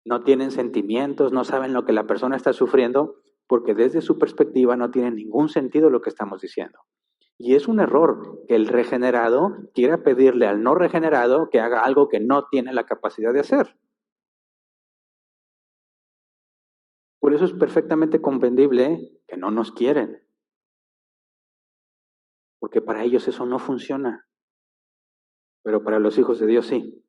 no tienen sentimientos, no saben lo que la persona está sufriendo, porque desde su perspectiva no tiene ningún sentido lo que estamos diciendo. Y es un error que el regenerado quiera pedirle al no regenerado que haga algo que no tiene la capacidad de hacer. Por eso es perfectamente comprendible que no nos quieren, porque para ellos eso no funciona, pero para los hijos de Dios sí.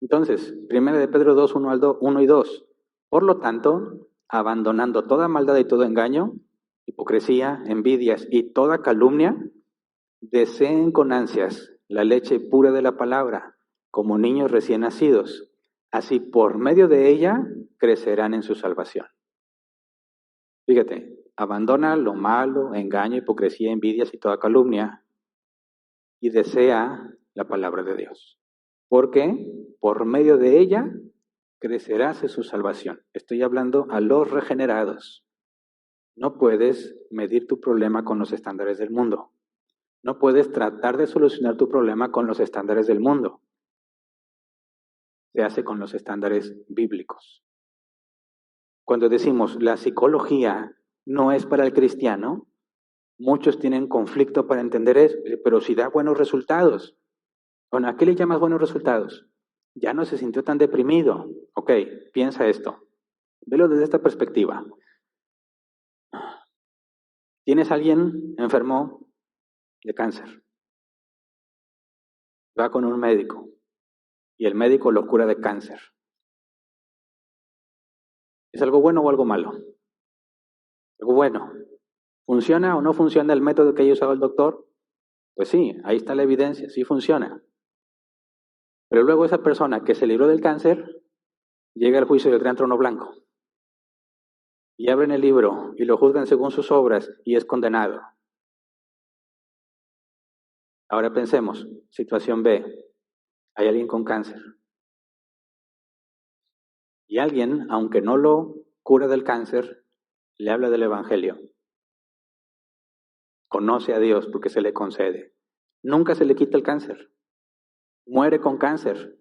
Entonces, 1 de Pedro 2, 1 y 2. Por lo tanto, abandonando toda maldad y todo engaño, hipocresía, envidias y toda calumnia, deseen con ansias la leche pura de la palabra, como niños recién nacidos. Así por medio de ella crecerán en su salvación. Fíjate, abandona lo malo, engaño, hipocresía, envidias y toda calumnia y desea la palabra de Dios. Porque por medio de ella crecerás en su salvación. Estoy hablando a los regenerados. No puedes medir tu problema con los estándares del mundo. No puedes tratar de solucionar tu problema con los estándares del mundo. Se hace con los estándares bíblicos. Cuando decimos la psicología no es para el cristiano, muchos tienen conflicto para entender eso, pero si da buenos resultados. Bueno, ¿a qué le llamas buenos resultados? Ya no se sintió tan deprimido. Ok, piensa esto. Velo desde esta perspectiva. Tienes a alguien enfermo de cáncer. Va con un médico y el médico lo cura de cáncer. ¿Es algo bueno o algo malo? Algo bueno. ¿Funciona o no funciona el método que haya usado el doctor? Pues sí, ahí está la evidencia, sí funciona. Pero luego esa persona que se libró del cáncer llega al juicio del gran trono blanco. Y abren el libro y lo juzgan según sus obras y es condenado. Ahora pensemos, situación B, hay alguien con cáncer. Y alguien, aunque no lo cura del cáncer, le habla del Evangelio. Conoce a Dios porque se le concede. Nunca se le quita el cáncer. Muere con cáncer.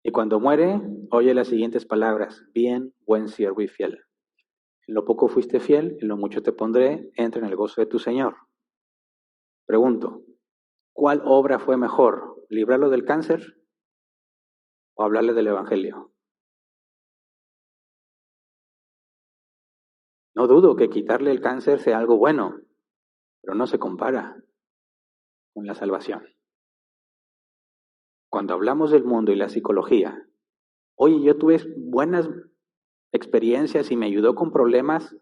Y cuando muere, oye las siguientes palabras: bien, buen siervo y fiel. En lo poco fuiste fiel, en lo mucho te pondré, entra en el gozo de tu Señor. Pregunto, ¿cuál obra fue mejor? ¿Librarlo del cáncer o hablarle del Evangelio? No dudo que quitarle el cáncer sea algo bueno, pero no se compara con la salvación. Cuando hablamos del mundo y la psicología, oye, yo tuve buenas experiencias y me ayudó con problemas,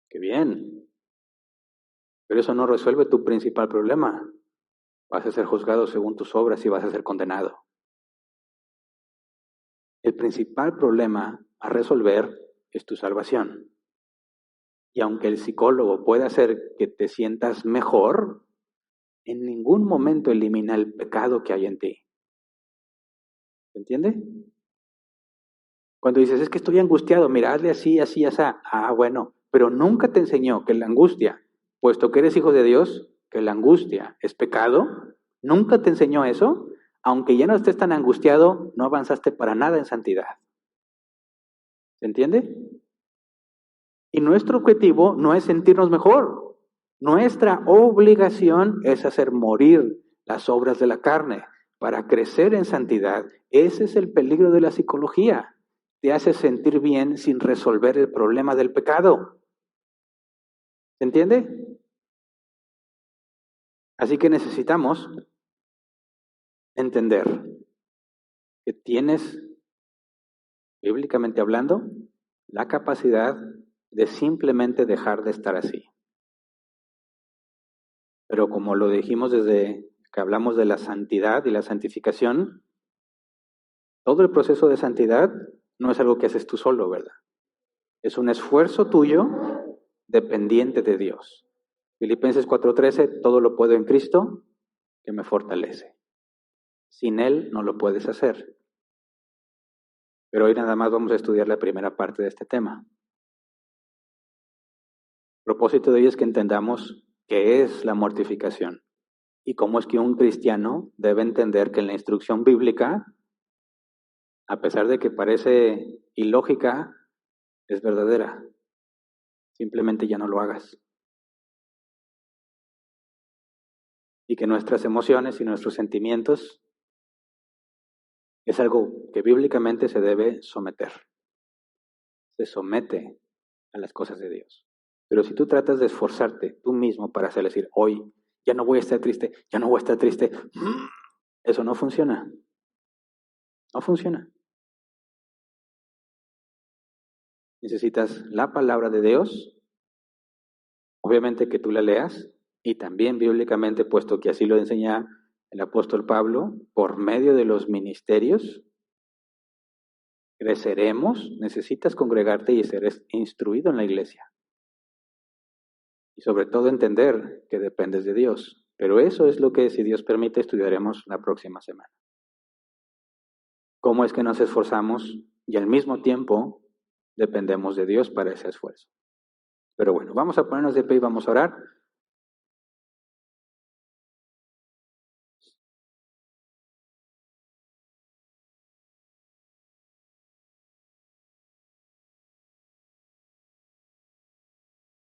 qué bien, pero eso no resuelve tu principal problema. Vas a ser juzgado según tus obras y vas a ser condenado. El principal problema a resolver es tu salvación. Y aunque el psicólogo puede hacer que te sientas mejor, en ningún momento elimina el pecado que hay en ti. ¿Se entiende? Cuando dices, es que estoy angustiado, mira, hazle así, así, así. Ah, bueno, pero nunca te enseñó que la angustia, puesto que eres hijo de Dios, que la angustia es pecado. Nunca te enseñó eso. Aunque ya no estés tan angustiado, no avanzaste para nada en santidad. ¿Se entiende? Y nuestro objetivo no es sentirnos mejor. Nuestra obligación es hacer morir las obras de la carne para crecer en santidad. Ese es el peligro de la psicología. Te hace sentir bien sin resolver el problema del pecado. ¿Se entiende? Así que necesitamos entender que tienes, bíblicamente hablando, la capacidad de simplemente dejar de estar así. Pero como lo dijimos desde que hablamos de la santidad y la santificación, todo el proceso de santidad no es algo que haces tú solo, ¿verdad? Es un esfuerzo tuyo dependiente de Dios. Filipenses 4:13, todo lo puedo en Cristo que me fortalece. Sin Él no lo puedes hacer. Pero hoy nada más vamos a estudiar la primera parte de este tema. El propósito de hoy es que entendamos qué es la mortificación y cómo es que un cristiano debe entender que en la instrucción bíblica, a pesar de que parece ilógica, es verdadera. Simplemente ya no lo hagas. Y que nuestras emociones y nuestros sentimientos es algo que bíblicamente se debe someter. Se somete a las cosas de Dios. Pero si tú tratas de esforzarte tú mismo para hacer decir, hoy ya no voy a estar triste, ya no voy a estar triste, eso no funciona. No funciona. Necesitas la palabra de Dios, obviamente que tú la leas, y también bíblicamente, puesto que así lo enseña el apóstol Pablo, por medio de los ministerios, creceremos, necesitas congregarte y ser instruido en la iglesia. Y sobre todo entender que dependes de Dios. Pero eso es lo que, si Dios permite, estudiaremos la próxima semana. ¿Cómo es que nos esforzamos y al mismo tiempo dependemos de Dios para ese esfuerzo? Pero bueno, vamos a ponernos de pie y vamos a orar.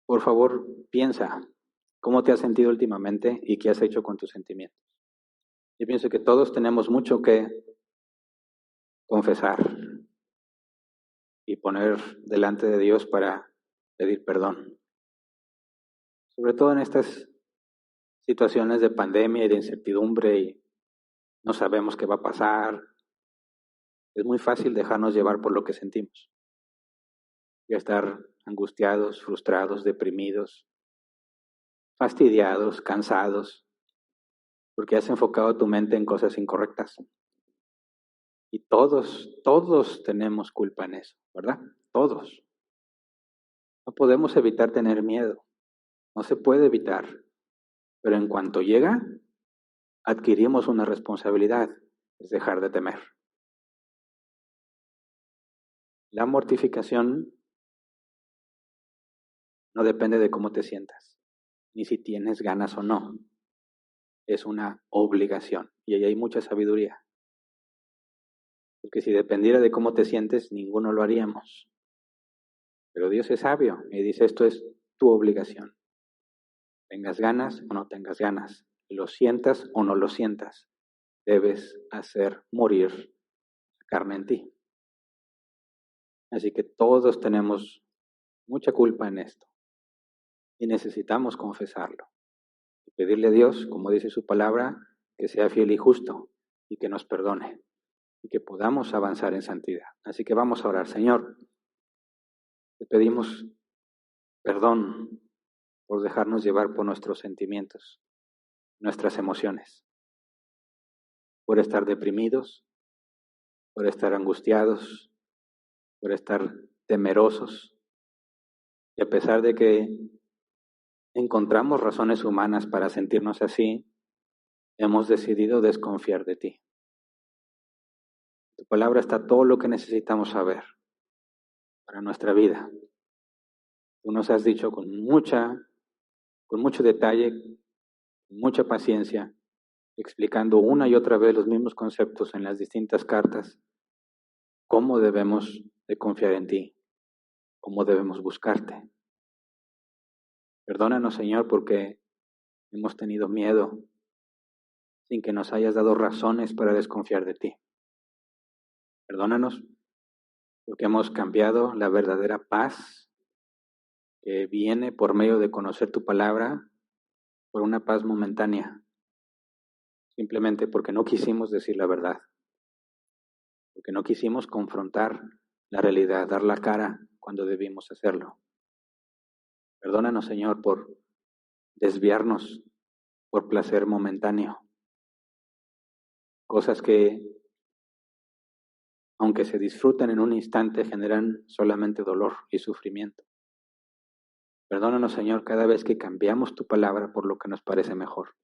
Por favor, piensa cómo te has sentido últimamente y qué has hecho con tus sentimientos. Yo pienso que todos tenemos mucho que confesar y poner delante de Dios para pedir perdón. Sobre todo en estas situaciones de pandemia y de incertidumbre y no sabemos qué va a pasar. Es muy fácil dejarnos llevar por lo que sentimos y estar angustiados, frustrados, deprimidos, fastidiados, cansados, porque has enfocado tu mente en cosas incorrectas. Y todos tenemos culpa en eso, ¿verdad? Todos. No podemos evitar tener miedo, no se puede evitar, pero en cuanto llega, adquirimos una responsabilidad, es dejar de temer. La mortificación no depende de cómo te sientas, ni si tienes ganas o no. Es una obligación. Y ahí hay mucha sabiduría. Porque si dependiera de cómo te sientes, ninguno lo haríamos. Pero Dios es sabio y dice, esto es tu obligación. Tengas ganas o no tengas ganas, lo sientas o no lo sientas, debes hacer morir la carne en ti. Así que todos tenemos mucha culpa en esto y necesitamos confesarlo. Y pedirle a Dios, como dice su palabra, que sea fiel y justo y que nos perdone y que podamos avanzar en santidad. Así que vamos a orar. Señor, te pedimos perdón por dejarnos llevar por nuestros sentimientos, nuestras emociones, por estar deprimidos, por estar angustiados, por estar temerosos. Y a pesar de que encontramos razones humanas para sentirnos así, hemos decidido desconfiar de ti. En tu palabra está todo lo que necesitamos saber para nuestra vida. Tú nos has dicho con mucho detalle, con mucha paciencia, explicando una y otra vez los mismos conceptos en las distintas cartas, cómo debemos de confiar en ti, cómo debemos buscarte. Perdónanos, Señor, porque hemos tenido miedo sin que nos hayas dado razones para desconfiar de ti. Perdónanos porque hemos cambiado la verdadera paz que viene por medio de conocer tu palabra por una paz momentánea, simplemente porque no quisimos decir la verdad, porque no quisimos confrontar la realidad, dar la cara cuando debimos hacerlo. Perdónanos, Señor, por desviarnos por placer momentáneo, cosas que, aunque se disfrutan en un instante, generan solamente dolor y sufrimiento. Perdónanos, Señor, cada vez que cambiamos tu palabra por lo que nos parece mejor.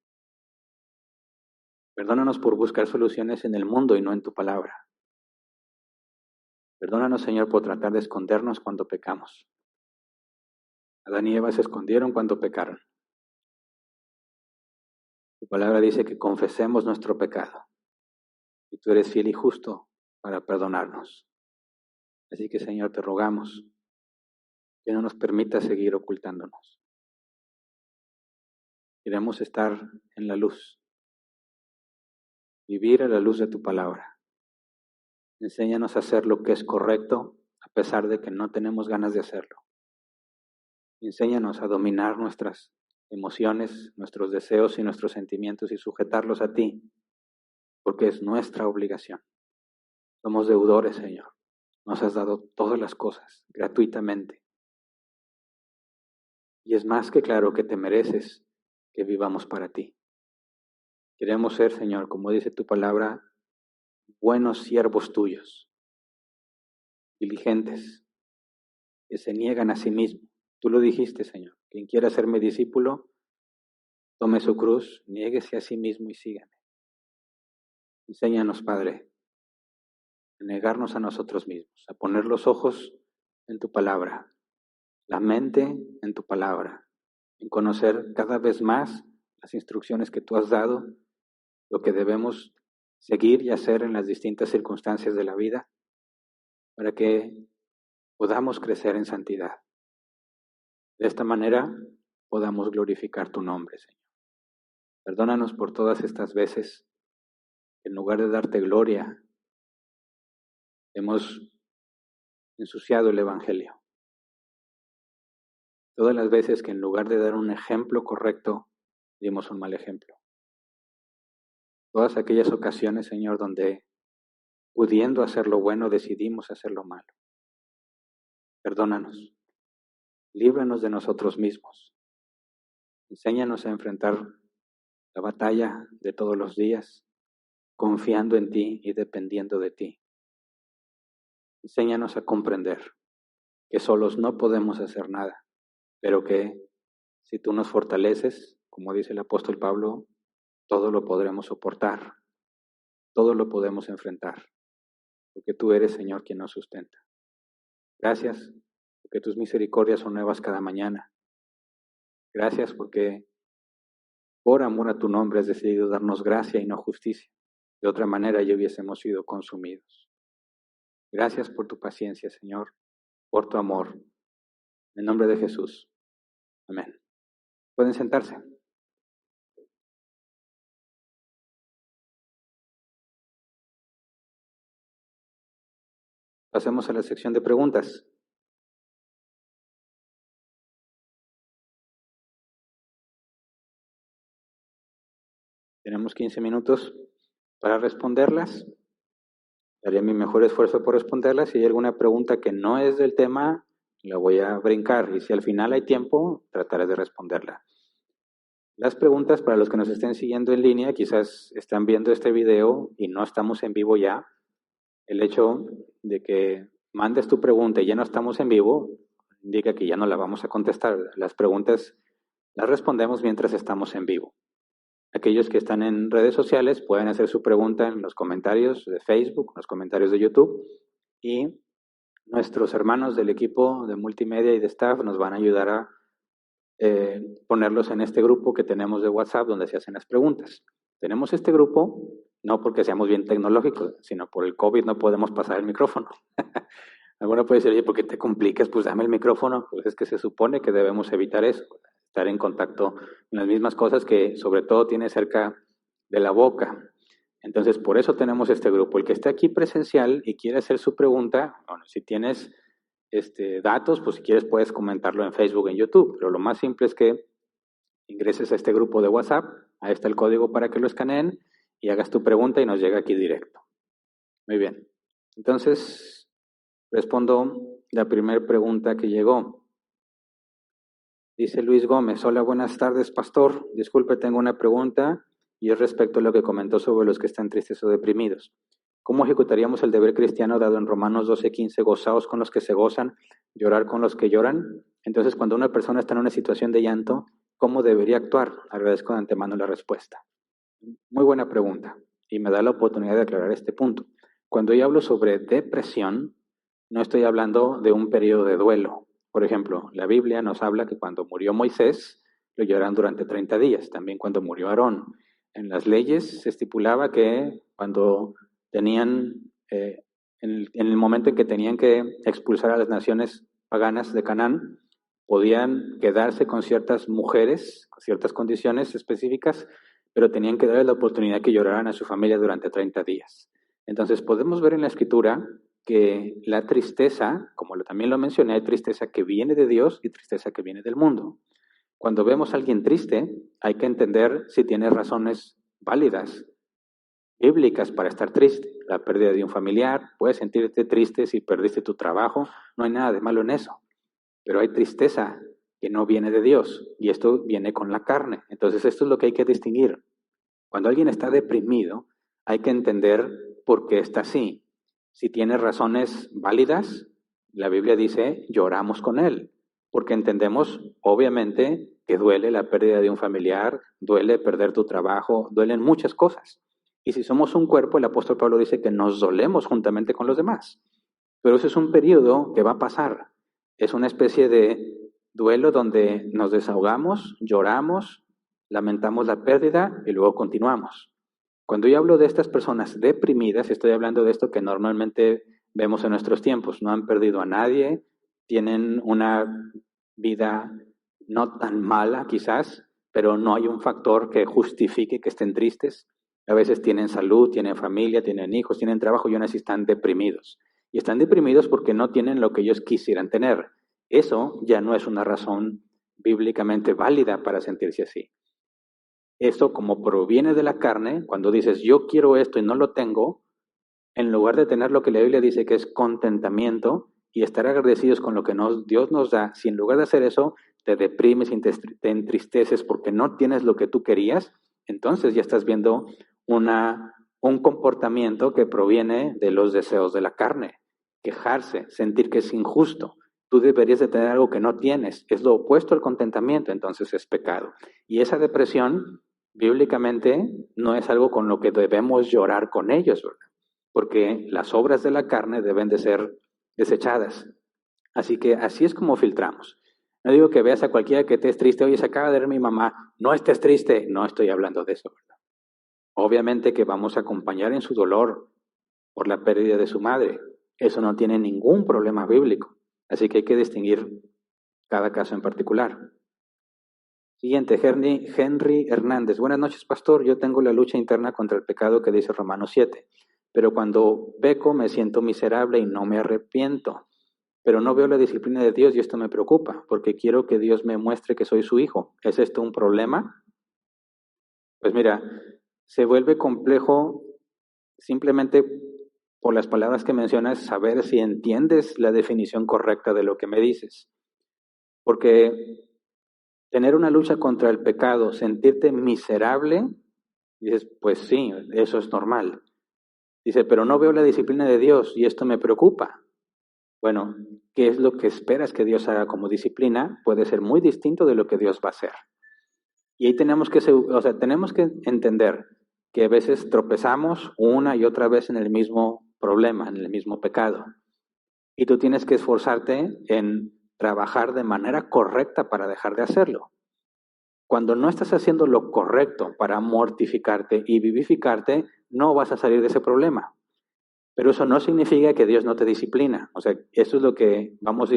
Perdónanos por buscar soluciones en el mundo y no en tu palabra. Perdónanos, Señor, por tratar de escondernos cuando pecamos. Adán y Eva se escondieron cuando pecaron. Tu palabra dice que confesemos nuestro pecado. Y tú eres fiel y justo para perdonarnos. Así que, Señor, te rogamos que no nos permita seguir ocultándonos. Queremos estar en la luz, vivir a la luz de tu palabra. Enséñanos a hacer lo que es correcto a pesar de que no tenemos ganas de hacerlo. Enséñanos a dominar nuestras emociones, nuestros deseos y nuestros sentimientos y sujetarlos a ti, porque es nuestra obligación. Somos deudores, Señor. Nos has dado todas las cosas gratuitamente. Y es más que claro que te mereces que vivamos para ti. Queremos ser, Señor, como dice tu palabra, buenos siervos tuyos, diligentes, que se niegan a sí mismos. Tú lo dijiste, Señor. Quien quiera ser mi discípulo, tome su cruz, niéguese a sí mismo y sígame. Enséñanos, Padre, a negarnos a nosotros mismos, a poner los ojos en tu palabra, la mente en tu palabra, en conocer cada vez más las instrucciones que tú has dado, lo que debemos seguir y hacer en las distintas circunstancias de la vida, para que podamos crecer en santidad. De esta manera podamos glorificar tu nombre, Señor. Perdónanos por todas estas veces que en lugar de darte gloria, hemos ensuciado el Evangelio. Todas las veces que en lugar de dar un ejemplo correcto, dimos un mal ejemplo. Todas aquellas ocasiones, Señor, donde pudiendo hacer lo bueno, decidimos hacer lo malo. Perdónanos. Líbranos de nosotros mismos. Enséñanos a enfrentar la batalla de todos los días, confiando en ti y dependiendo de ti. Enséñanos a comprender que solos no podemos hacer nada, pero que si tú nos fortaleces, como dice el apóstol Pablo, todo lo podremos soportar, todo lo podemos enfrentar, porque tú eres, Señor, quien nos sustenta. Gracias, porque tus misericordias son nuevas cada mañana. Gracias porque por amor a tu nombre has decidido darnos gracia y no justicia. De otra manera ya hubiésemos sido consumidos. Gracias por tu paciencia, Señor, por tu amor. En el nombre de Jesús. Amén. Pueden sentarse. Pasemos a la sección de preguntas. Tenemos 15 minutos para responderlas. Haré mi mejor esfuerzo por responderlas. Si hay alguna pregunta que no es del tema, la voy a brincar. Y si al final hay tiempo, trataré de responderla. Las preguntas, para los que nos estén siguiendo en línea, quizás están viendo este video y no estamos en vivo ya. El hecho de que mandes tu pregunta y ya no estamos en vivo, indica que ya no la vamos a contestar. Las preguntas las respondemos mientras estamos en vivo. Aquellos que están en redes sociales pueden hacer su pregunta en los comentarios de Facebook, en los comentarios de YouTube, y nuestros hermanos del equipo de multimedia y de staff nos van a ayudar a ponerlos en este grupo que tenemos de WhatsApp donde se hacen las preguntas. Tenemos este grupo no porque seamos bien tecnológicos, sino por el COVID no podemos pasar el micrófono. Alguno puede decir, oye, ¿por qué te complicas? Pues dame el micrófono. Pues es que se supone que debemos evitar eso, estar en contacto con las mismas cosas que sobre todo tiene cerca de la boca. Entonces, por eso tenemos este grupo. El que esté aquí presencial y quiere hacer su pregunta, bueno, si tienes datos, pues si quieres puedes comentarlo en Facebook, en YouTube, pero lo más simple es que ingreses a este grupo de WhatsApp, ahí está el código para que lo escaneen y hagas tu pregunta y nos llega aquí directo. Muy bien. Entonces, respondo la primera pregunta que llegó. Dice Luis Gómez, hola, buenas tardes, pastor. Disculpe, tengo una pregunta y es respecto a lo que comentó sobre los que están tristes o deprimidos. ¿Cómo ejecutaríamos el deber cristiano dado en Romanos 12:15, gozaos con los que se gozan, llorar con los que lloran? Entonces, cuando una persona está en una situación de llanto, ¿cómo debería actuar? Agradezco de antemano la respuesta. Muy buena pregunta y me da la oportunidad de aclarar este punto. Cuando yo hablo sobre depresión, no estoy hablando de un periodo de duelo. Por ejemplo, la Biblia nos habla que cuando murió Moisés, lo lloraron durante 30 días, también cuando murió Aarón. En las leyes se estipulaba que cuando tenían, en el momento en que tenían que expulsar a las naciones paganas de Canaán, podían quedarse con ciertas mujeres, con ciertas condiciones específicas, pero tenían que darles la oportunidad que lloraran a su familia durante 30 días. Entonces podemos ver en la Escritura que la tristeza, como también lo mencioné, hay tristeza que viene de Dios y tristeza que viene del mundo. Cuando vemos a alguien triste, hay que entender si tiene razones válidas, bíblicas para estar triste. La pérdida de un familiar, puedes sentirte triste si perdiste tu trabajo, no hay nada de malo en eso. Pero hay tristeza que no viene de Dios y esto viene con la carne. Entonces esto es lo que hay que distinguir. Cuando alguien está deprimido, hay que entender por qué está así. Si tiene razones válidas, la Biblia dice, lloramos con él, porque entendemos, obviamente, que duele la pérdida de un familiar, duele perder tu trabajo, duelen muchas cosas. Y si somos un cuerpo, el apóstol Pablo dice que nos dolemos juntamente con los demás. Pero ese es un periodo que va a pasar. Es una especie de duelo donde nos desahogamos, lloramos, lamentamos la pérdida y luego continuamos. Cuando yo hablo de estas personas deprimidas, estoy hablando de esto que normalmente vemos en nuestros tiempos. No han perdido a nadie, tienen una vida no tan mala quizás, pero no hay un factor que justifique que estén tristes. A veces tienen salud, tienen familia, tienen hijos, tienen trabajo y aún así están deprimidos. Y están deprimidos porque no tienen lo que ellos quisieran tener. Eso ya no es una razón bíblicamente válida para sentirse así. Esto, como proviene de la carne, cuando dices yo quiero esto y no lo tengo, en lugar de tener lo que la Biblia dice que es contentamiento y estar agradecidos con lo que Dios nos da, si en lugar de hacer eso te deprimes y te entristeces porque no tienes lo que tú querías, entonces ya estás viendo un comportamiento que proviene de los deseos de la carne. Quejarse, sentir que es injusto. Tú deberías de tener algo que no tienes. Es lo opuesto al contentamiento, entonces es pecado. Y esa depresión, bíblicamente, no es algo con lo que debemos llorar con ellos, ¿verdad? Porque las obras de la carne deben de ser desechadas. Así que así es como filtramos. No digo que veas a cualquiera que estés triste, oye, se acaba de ver mi mamá, no estés triste, no estoy hablando de eso, ¿verdad? Obviamente que vamos a acompañar en su dolor por la pérdida de su madre. Eso no tiene ningún problema bíblico. Así que hay que distinguir cada caso en particular. Siguiente, Henry Hernández. Buenas noches, pastor. Yo tengo la lucha interna contra el pecado que dice Romanos 7. Pero cuando peco me siento miserable y no me arrepiento. Pero no veo la disciplina de Dios y esto me preocupa, porque quiero que Dios me muestre que soy su hijo. ¿Es esto un problema? Pues mira, se vuelve complejo simplemente por las palabras que mencionas, saber si entiendes la definición correcta de lo que me dices. Porque tener una lucha contra el pecado, sentirte miserable, dices, pues sí, eso es normal. Dice, pero no veo la disciplina de Dios y esto me preocupa. Bueno, ¿qué es lo que esperas que Dios haga como disciplina? Puede ser muy distinto de lo que Dios va a hacer. Y ahí tenemos que entender que a veces tropezamos una y otra vez en el mismo problema, en el mismo pecado. Y tú tienes que esforzarte en trabajar de manera correcta para dejar de hacerlo. Cuando no estás haciendo lo correcto para mortificarte y vivificarte, no vas a salir de ese problema. Pero eso no significa que Dios no te disciplina. O sea, eso es lo que vamos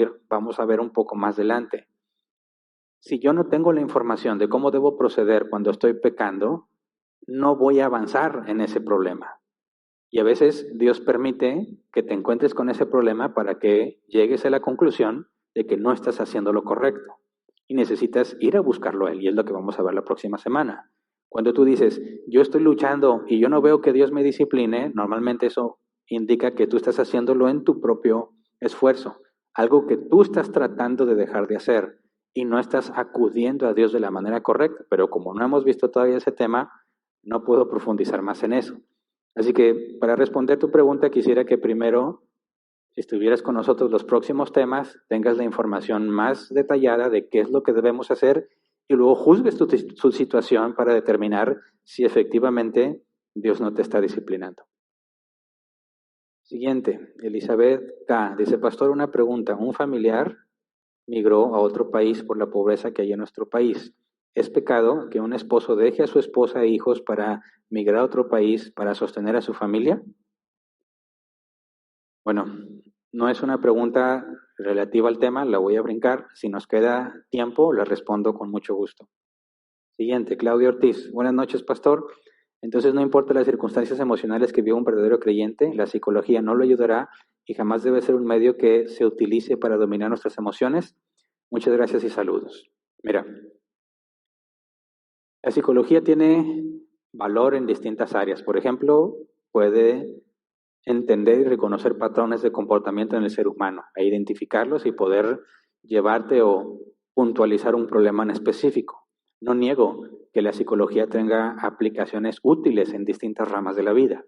a ver un poco más adelante. Si yo no tengo la información de cómo debo proceder cuando estoy pecando, no voy a avanzar en ese problema. Y a veces Dios permite que te encuentres con ese problema para que llegues a la conclusión de que no estás haciendo lo correcto. Y necesitas ir a buscarlo a Él, y es lo que vamos a ver la próxima semana. Cuando tú dices, yo estoy luchando y yo no veo que Dios me discipline, normalmente eso indica que tú estás haciéndolo en tu propio esfuerzo, algo que tú estás tratando de dejar de hacer y no estás acudiendo a Dios de la manera correcta. Pero como no hemos visto todavía ese tema, no puedo profundizar más en eso. Así que para responder tu pregunta, quisiera que primero, si estuvieras con nosotros los próximos temas, tengas la información más detallada de qué es lo que debemos hacer y luego juzgues tu situación para determinar si efectivamente Dios no te está disciplinando. Siguiente, Elizabeth K. Dice, pastor, una pregunta. Un familiar migró a otro país por la pobreza que hay en nuestro país. ¿Es pecado que un esposo deje a su esposa e hijos para migrar a otro país para sostener a su familia? Bueno, no es una pregunta relativa al tema, la voy a brincar. Si nos queda tiempo, la respondo con mucho gusto. Siguiente, Claudio Ortiz. Buenas noches, pastor. Entonces, no importa las circunstancias emocionales que viva un verdadero creyente, la psicología no lo ayudará y jamás debe ser un medio que se utilice para dominar nuestras emociones. Muchas gracias y saludos. Mira, la psicología tiene valor en distintas áreas. Por ejemplo, puede entender y reconocer patrones de comportamiento en el ser humano e identificarlos y poder llevarte o puntualizar un problema en específico. No niego que la psicología tenga aplicaciones útiles en distintas ramas de la vida.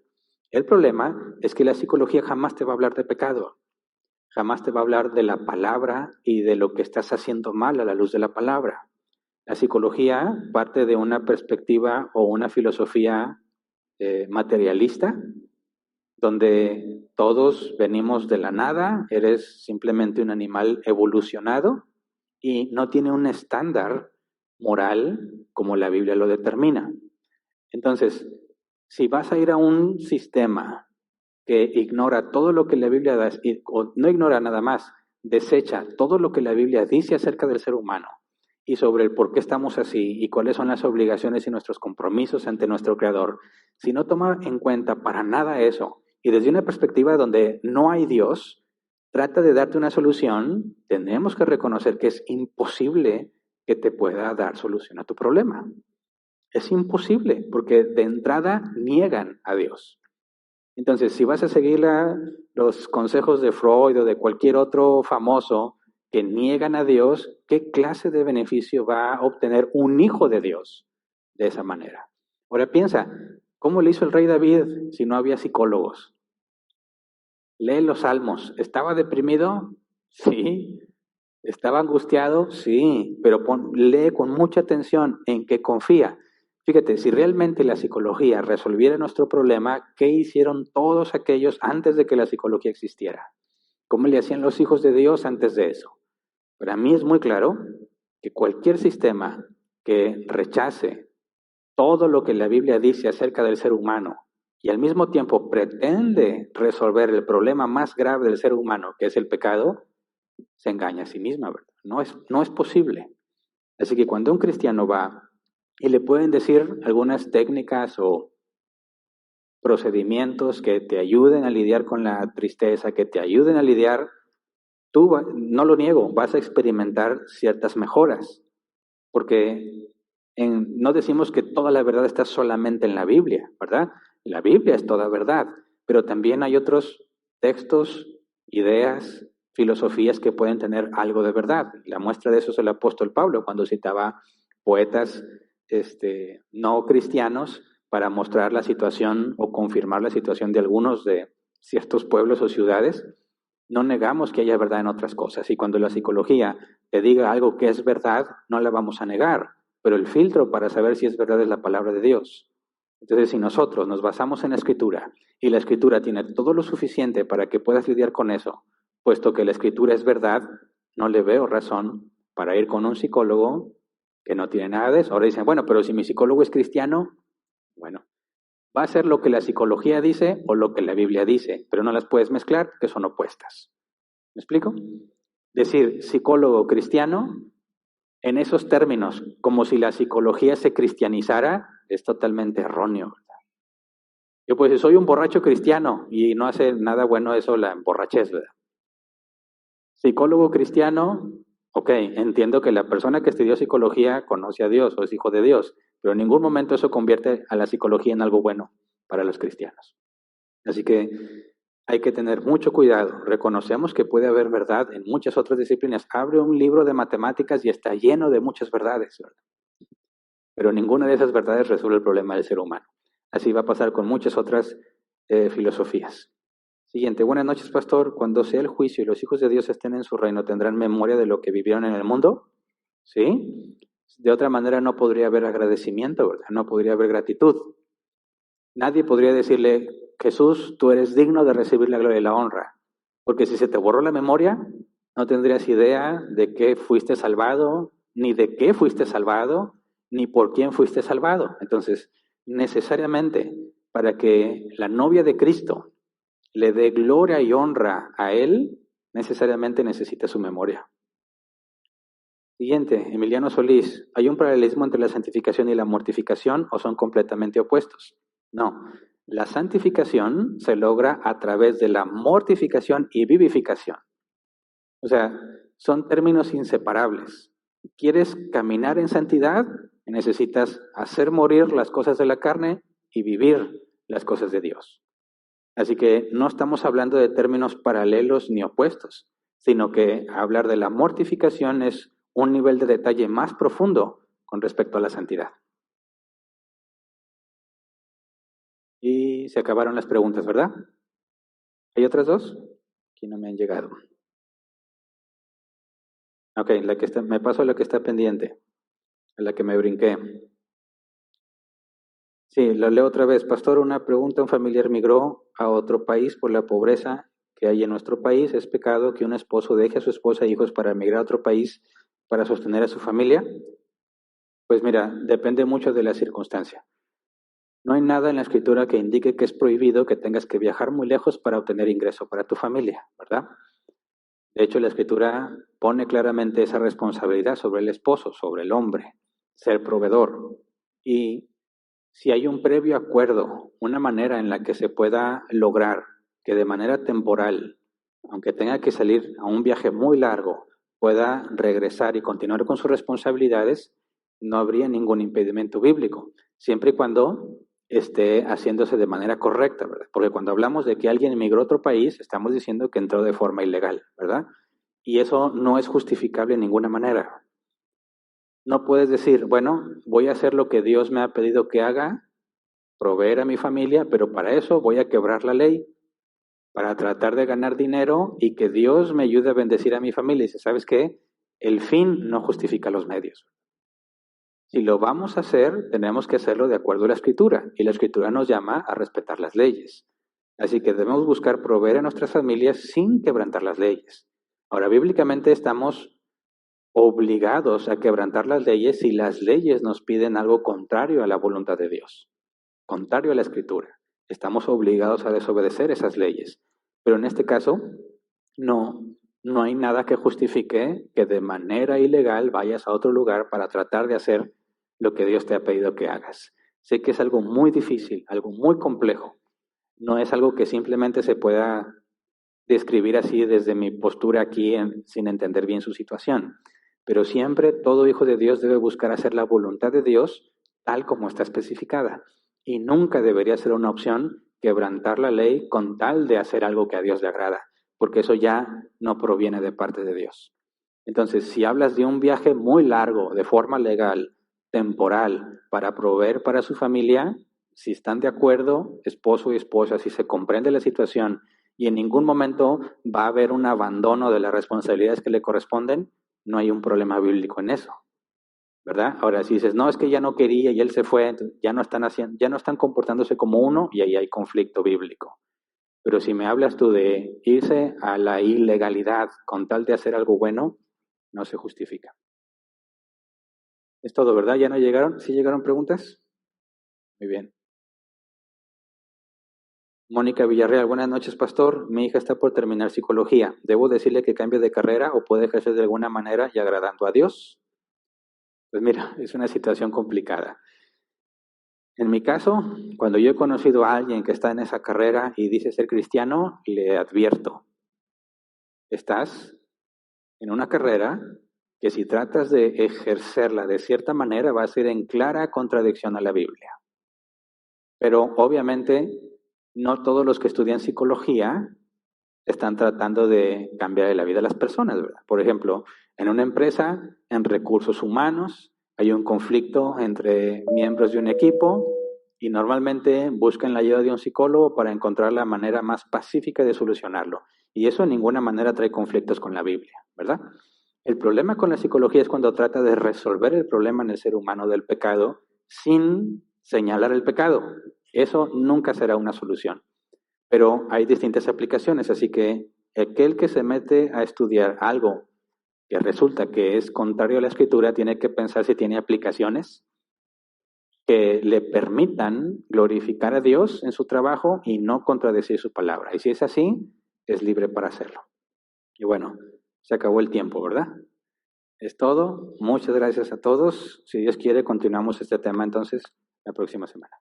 El problema es que la psicología jamás te va a hablar de pecado, jamás te va a hablar de la palabra y de lo que estás haciendo mal a la luz de la palabra. La psicología parte de una perspectiva o una filosofía materialista, donde todos venimos de la nada, eres simplemente un animal evolucionado y no tiene un estándar moral como la Biblia lo determina. Entonces, si vas a ir a un sistema que ignora todo lo que la Biblia da, o no ignora nada más, desecha todo lo que la Biblia dice acerca del ser humano y sobre el por qué estamos así y cuáles son las obligaciones y nuestros compromisos ante nuestro Creador, si no toma en cuenta para nada eso y desde una perspectiva donde no hay Dios, trata de darte una solución, tenemos que reconocer que es imposible que te pueda dar solución a tu problema. Es imposible, porque de entrada niegan a Dios. Entonces, si vas a seguir los consejos de Freud o de cualquier otro famoso que niegan a Dios, ¿qué clase de beneficio va a obtener un hijo de Dios de esa manera? Ahora piensa, ¿cómo le hizo el rey David si no había psicólogos? Lee los salmos. ¿Estaba deprimido? Sí. ¿Estaba angustiado? Sí. Pero lee con mucha atención en qué confía. Fíjate, si realmente la psicología resolviera nuestro problema, ¿qué hicieron todos aquellos antes de que la psicología existiera? ¿Cómo le hacían los hijos de Dios antes de eso? Para mí es muy claro que cualquier sistema que rechace todo lo que la Biblia dice acerca del ser humano y al mismo tiempo pretende resolver el problema más grave del ser humano, que es el pecado, se engaña a sí misma, ¿verdad? No es posible. Así que cuando un cristiano va y le pueden decir algunas técnicas o procedimientos que te ayuden a lidiar con la tristeza, que te ayuden a lidiar, no lo niego, vas a experimentar ciertas mejoras, porque no decimos que toda la verdad está solamente en la Biblia, ¿verdad? La Biblia es toda verdad, pero también hay otros textos, ideas, filosofías que pueden tener algo de verdad. La muestra de eso es el apóstol Pablo, cuando citaba poetas no cristianos para mostrar la situación o confirmar la situación de algunos de ciertos pueblos o ciudades. No negamos que haya verdad en otras cosas, y cuando la psicología te diga algo que es verdad, no la vamos a negar, pero el filtro para saber si es verdad es la palabra de Dios. Entonces, si nosotros nos basamos en la Escritura y la Escritura tiene todo lo suficiente para que puedas lidiar con eso, puesto que la Escritura es verdad, no le veo razón para ir con un psicólogo que no tiene nada de eso. Ahora dicen, bueno, pero si mi psicólogo es cristiano, bueno, va a ser lo que la psicología dice o lo que la Biblia dice, pero no las puedes mezclar, que son opuestas. ¿Me explico? Decir psicólogo cristiano en esos términos, como si la psicología se cristianizara, es totalmente erróneo, ¿verdad? Yo puedo decir, soy un borracho cristiano y no hace nada bueno eso la emborrachez, ¿verdad? Psicólogo cristiano, ok, entiendo que la persona que estudió psicología conoce a Dios o es hijo de Dios, pero en ningún momento eso convierte a la psicología en algo bueno para los cristianos. Así que hay que tener mucho cuidado. Reconocemos que puede haber verdad en muchas otras disciplinas. Abre un libro de matemáticas y está lleno de muchas verdades, ¿verdad? Pero ninguna de esas verdades resuelve el problema del ser humano. Así va a pasar con muchas otras filosofías. Siguiente, buenas noches, pastor. Cuando sea el juicio y los hijos de Dios estén en su reino, ¿tendrán memoria de lo que vivieron en el mundo? ¿Sí? De otra manera no podría haber agradecimiento, ¿verdad? No podría haber gratitud. Nadie podría decirle, Jesús, tú eres digno de recibir la gloria y la honra. Porque si se te borró la memoria, no tendrías idea de qué fuiste salvado, ni de qué fuiste salvado, ni por quién fuiste salvado. Entonces, necesariamente, para que la novia de Cristo le dé gloria y honra a Él, necesariamente necesita su memoria. Siguiente, Emiliano Solís, ¿hay un paralelismo entre la santificación y la mortificación o son completamente opuestos? No, la santificación se logra a través de la mortificación y vivificación. O sea, son términos inseparables. ¿Quieres caminar en santidad? Necesitas hacer morir las cosas de la carne y vivir las cosas de Dios. Así que no estamos hablando de términos paralelos ni opuestos, sino que hablar de la mortificación es un nivel de detalle más profundo con respecto a la santidad. Y se acabaron las preguntas, ¿verdad? ¿Hay otras dos? Aquí no me han llegado. Ok, me paso a la que está pendiente, a la que me brinqué. Sí, lo leo otra vez. Pastor, una pregunta, un familiar migró a otro país por la pobreza que hay en nuestro país. ¿Es pecado que un esposo deje a su esposa e hijos para emigrar a otro país para sostener a su familia? Pues mira, depende mucho de la circunstancia. No hay nada en la escritura que indique que es prohibido que tengas que viajar muy lejos para obtener ingreso para tu familia, ¿verdad? De hecho, la escritura pone claramente esa responsabilidad sobre el esposo, sobre el hombre, ser proveedor. Y si hay un previo acuerdo, una manera en la que se pueda lograr que de manera temporal, aunque tenga que salir a un viaje muy largo, pueda regresar y continuar con sus responsabilidades, no habría ningún impedimento bíblico, siempre y cuando esté haciéndose de manera correcta, ¿verdad? Porque cuando hablamos de que alguien emigró a otro país, estamos diciendo que entró de forma ilegal, ¿verdad? Y eso no es justificable en ninguna manera. No puedes decir, bueno, voy a hacer lo que Dios me ha pedido que haga, proveer a mi familia, pero para eso voy a quebrar la ley, para tratar de ganar dinero y que Dios me ayude a bendecir a mi familia. Y dice, ¿sabes qué? El fin no justifica los medios. Si lo vamos a hacer, tenemos que hacerlo de acuerdo a la Escritura, y la Escritura nos llama a respetar las leyes. Así que debemos buscar proveer a nuestras familias sin quebrantar las leyes. Ahora, bíblicamente estamos obligados a quebrantar las leyes si las leyes nos piden algo contrario a la voluntad de Dios, contrario a la Escritura. Estamos obligados a desobedecer esas leyes. Pero en este caso, no, no hay nada que justifique que de manera ilegal vayas a otro lugar para tratar de hacer lo que Dios te ha pedido que hagas. Sé que es algo muy difícil, algo muy complejo. No es algo que simplemente se pueda describir así desde mi postura aquí sin entender bien su situación. Pero siempre todo hijo de Dios debe buscar hacer la voluntad de Dios tal como está especificada. Y nunca debería ser una opción quebrantar la ley con tal de hacer algo que a Dios le agrada, porque eso ya no proviene de parte de Dios. Entonces, si hablas de un viaje muy largo, de forma legal, temporal, para proveer para su familia, si están de acuerdo, esposo y esposa, si se comprende la situación y en ningún momento va a haber un abandono de las responsabilidades que le corresponden, no hay un problema bíblico en eso, ¿verdad? Ahora, si dices, no, es que ya no quería y él se fue, ya no están haciendo, ya no están comportándose como uno y ahí hay conflicto bíblico. Pero si me hablas tú de irse a la ilegalidad con tal de hacer algo bueno, no se justifica. Es todo, ¿verdad? ¿Ya no llegaron? ¿Sí llegaron preguntas? Muy bien. Mónica Villarreal, buenas noches, pastor. Mi hija está por terminar psicología. ¿Debo decirle que cambie de carrera o puede ejercer de alguna manera y agradando a Dios? Pues mira, es una situación complicada. En mi caso, cuando yo he conocido a alguien que está en esa carrera y dice ser cristiano, le advierto, estás en una carrera que si tratas de ejercerla de cierta manera va a ser en clara contradicción a la Biblia. Pero obviamente no todos los que estudian psicología están tratando de cambiar la vida de las personas, ¿verdad? Por ejemplo, en una empresa, en recursos humanos, hay un conflicto entre miembros de un equipo y normalmente buscan la ayuda de un psicólogo para encontrar la manera más pacífica de solucionarlo. Y eso en ninguna manera trae conflictos con la Biblia, ¿verdad? El problema con la psicología es cuando trata de resolver el problema en el ser humano del pecado sin señalar el pecado. Eso nunca será una solución. Pero hay distintas aplicaciones, así que aquel que se mete a estudiar algo que resulta que es contrario a la escritura tiene que pensar si tiene aplicaciones que le permitan glorificar a Dios en su trabajo y no contradecir su palabra. Y si es así, es libre para hacerlo. Y bueno, se acabó el tiempo, ¿verdad? Es todo. Muchas gracias a todos. Si Dios quiere, continuamos este tema entonces la próxima semana.